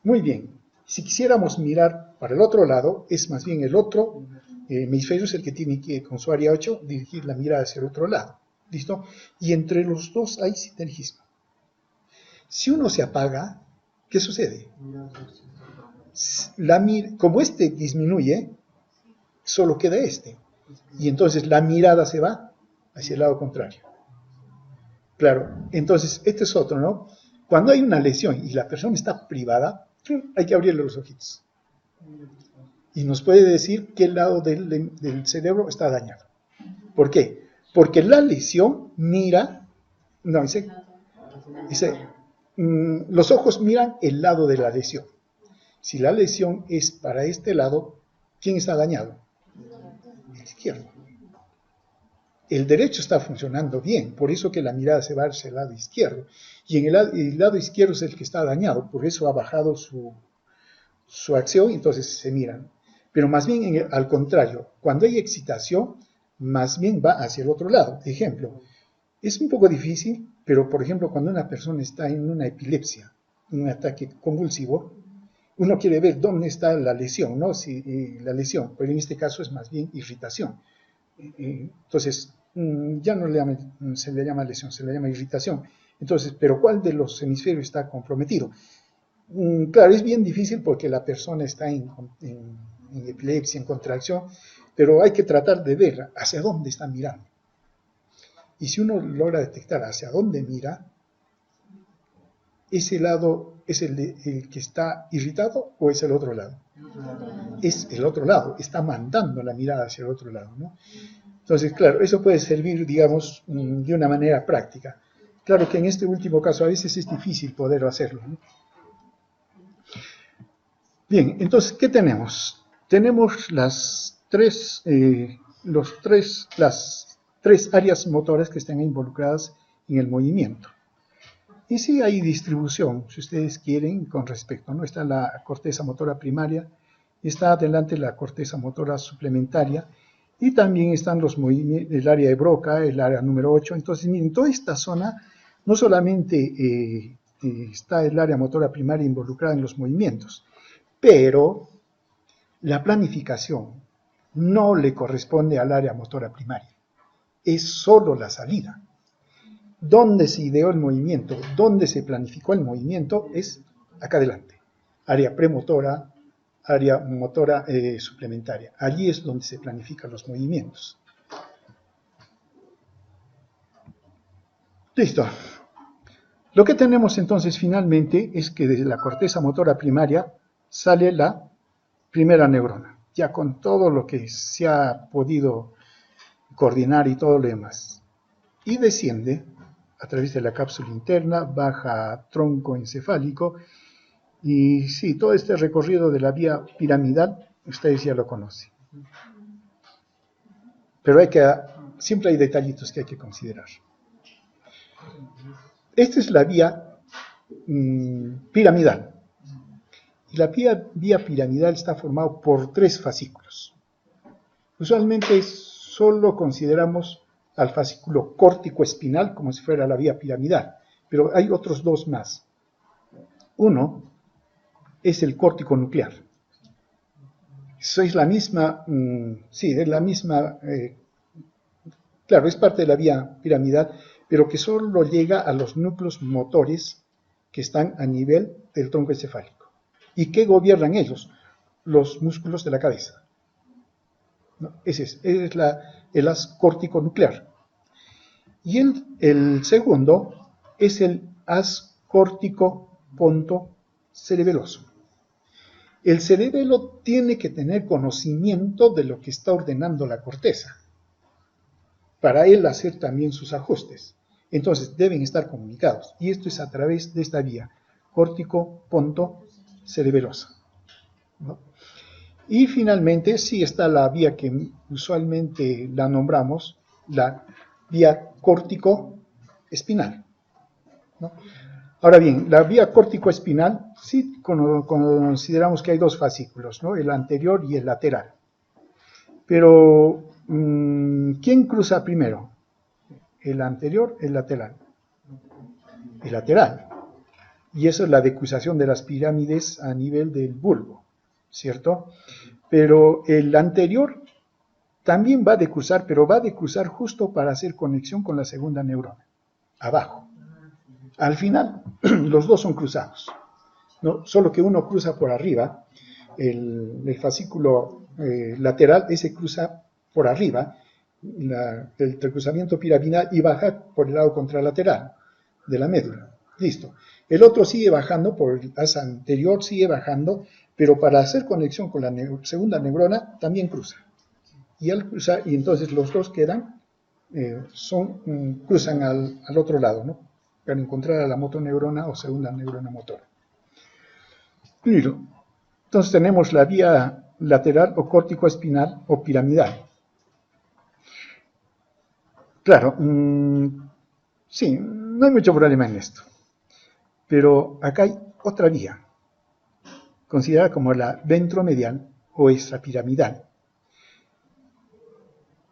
Muy bien. Si quisiéramos mirar para el otro lado, es más bien el otro hemisferio es el que tiene que, con su área 8, dirigir la mirada hacia el otro lado. ¿Listo? Y entre los dos hay sinergismo. Si uno se apaga, ¿qué sucede? Como este disminuye, solo queda este. Y entonces la mirada se va hacia el lado contrario. Claro, entonces este es otro, ¿no? Cuando hay una lesión y la persona está privada, hay que abrirle los ojitos. Y nos puede decir qué lado del cerebro está dañado. ¿Por qué? Porque la lesión mira, no, los ojos miran el lado de la lesión. Si la lesión es para este lado, ¿quién está dañado? El izquierdo. El derecho está funcionando bien, por eso que la mirada se va hacia el lado izquierdo. Y en el lado izquierdo es el que está dañado, por eso ha bajado su acción y entonces se miran. Pero más bien al contrario, cuando hay excitación, más bien va hacia el otro lado. Ejemplo, es un poco difícil, pero por ejemplo, cuando una persona está en una epilepsia, un ataque convulsivo, uno quiere ver dónde está la lesión, ¿no? La lesión, pero en este caso es más bien irritación. Entonces, ya no se le llama lesión, se le llama irritación. Entonces, ¿pero cuál de los hemisferios está comprometido? Claro, es bien difícil porque la persona está en epilepsia, en contracción, pero hay que tratar de ver hacia dónde está mirando. Y si uno logra detectar hacia dónde mira, ¿ese lado es el que está irritado o es el otro lado? Es el otro lado, está mandando la mirada hacia el otro lado, ¿no? Entonces, claro, eso puede servir, digamos, de una manera práctica. Claro que en este último caso a veces es difícil poder hacerlo, ¿no? Bien, entonces, ¿qué tenemos? Tenemos las tres áreas motoras que están involucradas en el movimiento. Y sí hay distribución, si ustedes quieren, con respecto, ¿no? Está la corteza motora primaria, está adelante la corteza motora suplementaria, y también están los movimientos, el área de Broca, el área número 8. Entonces, miren, toda esta zona no solamente está el área motora primaria involucrada en los movimientos, pero la planificación no le corresponde al área motora primaria, es solo la salida. ¿Dónde se ideó el movimiento? ¿Dónde se planificó el movimiento? Es acá adelante, área premotora, área motora suplementaria. Allí es donde se planifican los movimientos. Listo. Lo que tenemos entonces finalmente es que desde la corteza motora primaria sale la primera neurona, ya con todo lo que se ha podido coordinar y todo lo demás. Y desciende a través de la cápsula interna, baja a tronco encefálico, y sí, todo este recorrido de la vía piramidal, ustedes ya lo conocen. Pero siempre hay detallitos que hay que considerar. Esta es la vía piramidal. Y la vía piramidal está formada por 3 fascículos. Usualmente solo consideramos al fascículo córtico-espinal como si fuera la vía piramidal, pero hay otros 2 más. Uno es el córtico nuclear. Es la misma, sí, es la misma, claro, es parte de la vía piramidal, pero que solo llega a los núcleos motores que están a nivel del tronco encefálico. ¿Y qué gobiernan ellos? Los músculos de la cabeza. ¿No? Ese es el haz córtico nuclear. Y el segundo es el haz córtico ponto cerebeloso. El cerebelo tiene que tener conocimiento de lo que está ordenando la corteza, para él hacer también sus ajustes. Entonces deben estar comunicados, y esto es a través de esta vía, córtico-ponto-cerebelosa, ¿no? Y finalmente sí está la vía que usualmente la nombramos, la vía córtico-espinal, ¿no? Ahora bien, la vía córtico-espinal sí consideramos que hay 2 fascículos, ¿no? El anterior y el lateral. Pero, ¿quién cruza primero? ¿El anterior o el lateral? El lateral. Y eso es la decruzación de las pirámides a nivel del bulbo, ¿cierto? Pero el anterior también va a decruzar, pero va a decruzar justo para hacer conexión con la segunda neurona, abajo. Al final, los 2 son cruzados, ¿no? Solo que uno cruza por arriba, el fascículo lateral, ese cruza por arriba, el cruzamiento piramidal, y baja por el lado contralateral de la médula. Listo. El otro sigue bajando, por el haz anterior sigue bajando, pero para hacer conexión con la segunda neurona también cruza. Y al cruzar, y entonces los 2 quedan, cruzan al otro lado, ¿no? Para encontrar a la motoneurona o segunda neurona motora. Entonces tenemos la vía lateral o córtico-espinal o piramidal. Claro, sí, no hay mucho problema en esto. Pero acá hay otra vía, considerada como la ventromedial o extrapiramidal,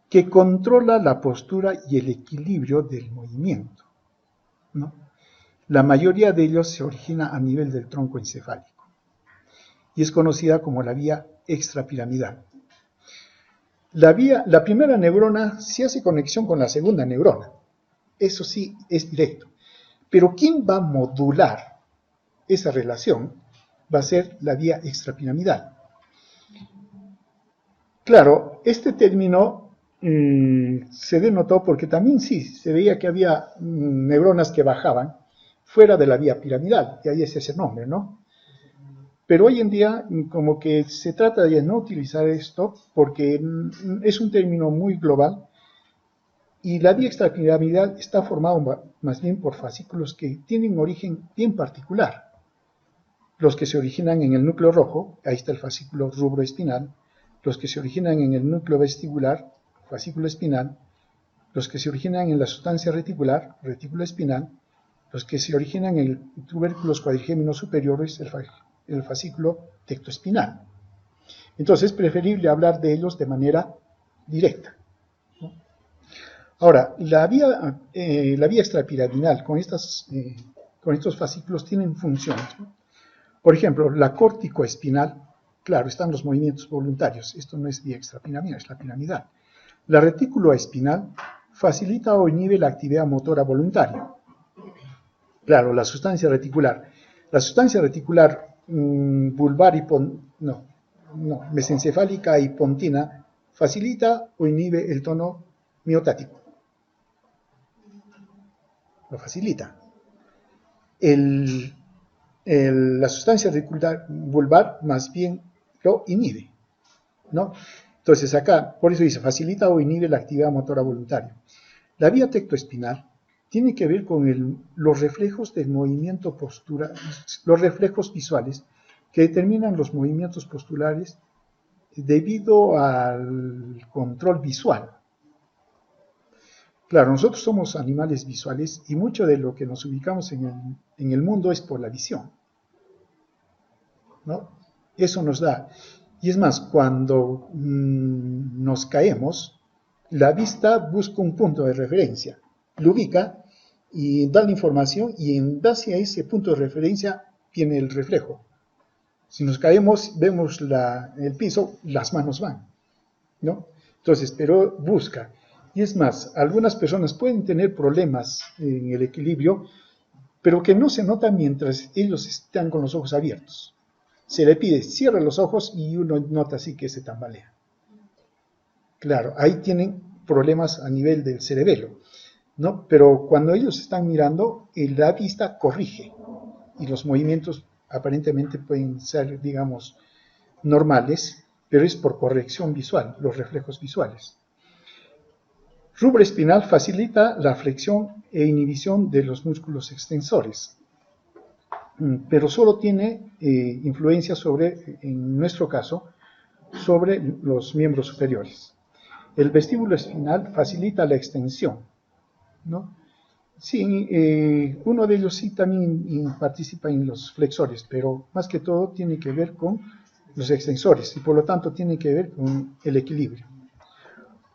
que controla la postura y el equilibrio del movimiento, ¿no? La mayoría de ellos se origina a nivel del tronco encefálico y es conocida como la vía extrapiramidal. La primera neurona sí hace conexión con la segunda neurona, eso sí es directo, pero ¿quién va a modular esa relación? Va a ser la vía extrapiramidal. Claro, este término se denotó porque también sí, se veía que había neuronas que bajaban fuera de la vía piramidal, y ahí es ese nombre, ¿no? Pero hoy en día como que se trata de no utilizar esto porque es un término muy global y la vía extrapiramidal está formada más bien por fascículos que tienen un origen bien particular. Los que se originan en el núcleo rojo, ahí está el fascículo rubroespinal, los que se originan en el núcleo vestibular, fascículo espinal, los que se originan en la sustancia reticular, retículo espinal, los que se originan en tubérculos cuadrigéminos superiores, el fascículo tectoespinal. Entonces es preferible hablar de ellos de manera directa, ¿no? Ahora, la vía extrapiramidal con estos fascículos tienen funciones, ¿no? Por ejemplo, la córtico-espinal, claro, están los movimientos voluntarios, esto no es vía extrapiramidal, es la piramidal. La retículo espinal facilita o inhibe la actividad motora voluntaria. Claro, la sustancia reticular. La sustancia reticular bulbar y mesencefálica y pontina facilita o inhibe el tono miotático. Lo facilita. La sustancia reticular bulbar más bien lo inhibe, ¿no? Entonces acá, por eso dice, facilita o inhibe la actividad motora voluntaria. La vía tectoespinal tiene que ver con los reflejos del movimiento postural, los reflejos visuales que determinan los movimientos posturales debido al control visual. Claro, nosotros somos animales visuales y mucho de lo que nos ubicamos en el mundo es por la visión, ¿no? Eso nos da. Y es más, cuando nos caemos, la vista busca un punto de referencia, lo ubica y da la información y en base a ese punto de referencia viene el reflejo. Si nos caemos, vemos el piso, las manos van, ¿no? Entonces, pero busca. Y es más, algunas personas pueden tener problemas en el equilibrio, pero que no se nota mientras ellos están con los ojos abiertos. Se le pide, cierra los ojos y uno nota así que se tambalea. Claro, ahí tienen problemas a nivel del cerebelo, ¿no? Pero cuando ellos están mirando, la vista corrige y los movimientos aparentemente pueden ser, digamos, normales, pero es por corrección visual, los reflejos visuales. Rubro espinal facilita la flexión e inhibición de los músculos extensores, pero solo tiene influencia sobre, en nuestro caso, sobre los miembros superiores. El vestíbulo espinal facilita la extensión, ¿no? Sí, uno de ellos sí también participa en los flexores, pero más que todo tiene que ver con los extensores y por lo tanto tiene que ver con el equilibrio.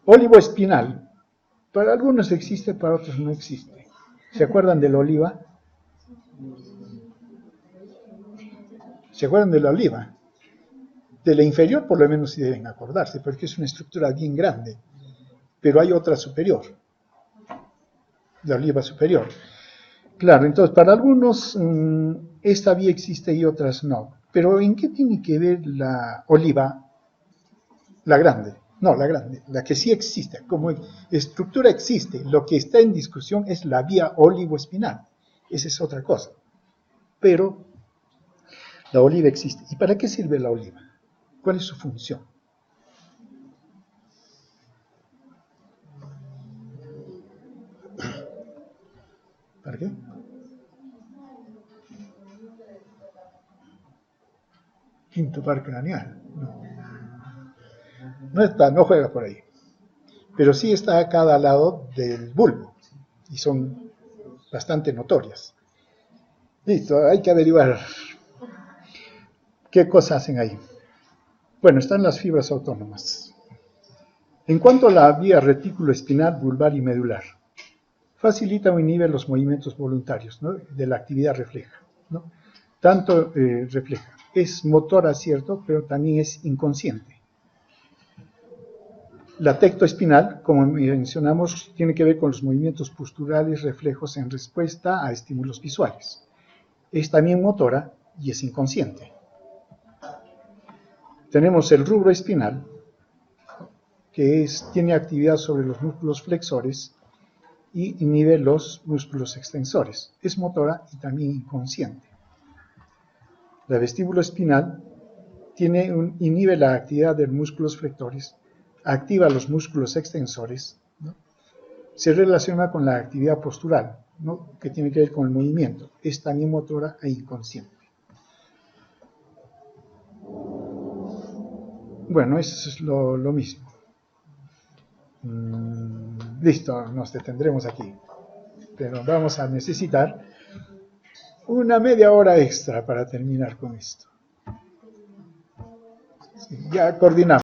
Ólivo espinal. Para algunos existe, para otros no existe. ¿Se acuerdan de la oliva? ¿Se acuerdan de la oliva? De la inferior por lo menos sí deben acordarse, porque es una estructura bien grande, pero hay otra superior, la oliva superior. Claro, entonces para algunos esta vía existe y otras no. Pero ¿en qué tiene que ver la oliva, la grande? No, la grande, la que sí existe, como estructura existe. Lo que está en discusión es la vía olivoespinal. Esa es otra cosa. Pero la oliva existe. ¿Y para qué sirve la oliva? ¿Cuál es su función? ¿Para qué? Quinto par craneal. No. No está, no juega por ahí. Pero sí está a cada lado del bulbo. Y son bastante notorias. Listo, hay que averiguar qué cosas hacen ahí. Bueno, están las fibras autónomas. En cuanto a la vía retículo espinal, vulvar y medular, facilita o inhibe los movimientos voluntarios, ¿no?, de la actividad refleja, ¿no? Tanto refleja, es motora, cierto, pero también es inconsciente. La tectoespinal, como mencionamos, tiene que ver con los movimientos posturales reflejos en respuesta a estímulos visuales. Es también motora y es inconsciente. Tenemos el rubro espinal, que tiene actividad sobre los músculos flexores y inhibe los músculos extensores. Es motora y también inconsciente. La vestíbulo espinal inhibe la actividad de los músculos flexores, activa los músculos extensores, ¿no? Se relaciona con la actividad postural, ¿no?, que tiene que ver con el movimiento. Es también motora e inconsciente. Bueno, eso es lo mismo. Listo, nos detendremos aquí. Pero vamos a necesitar una media hora extra para terminar con esto. Sí, ya coordinamos.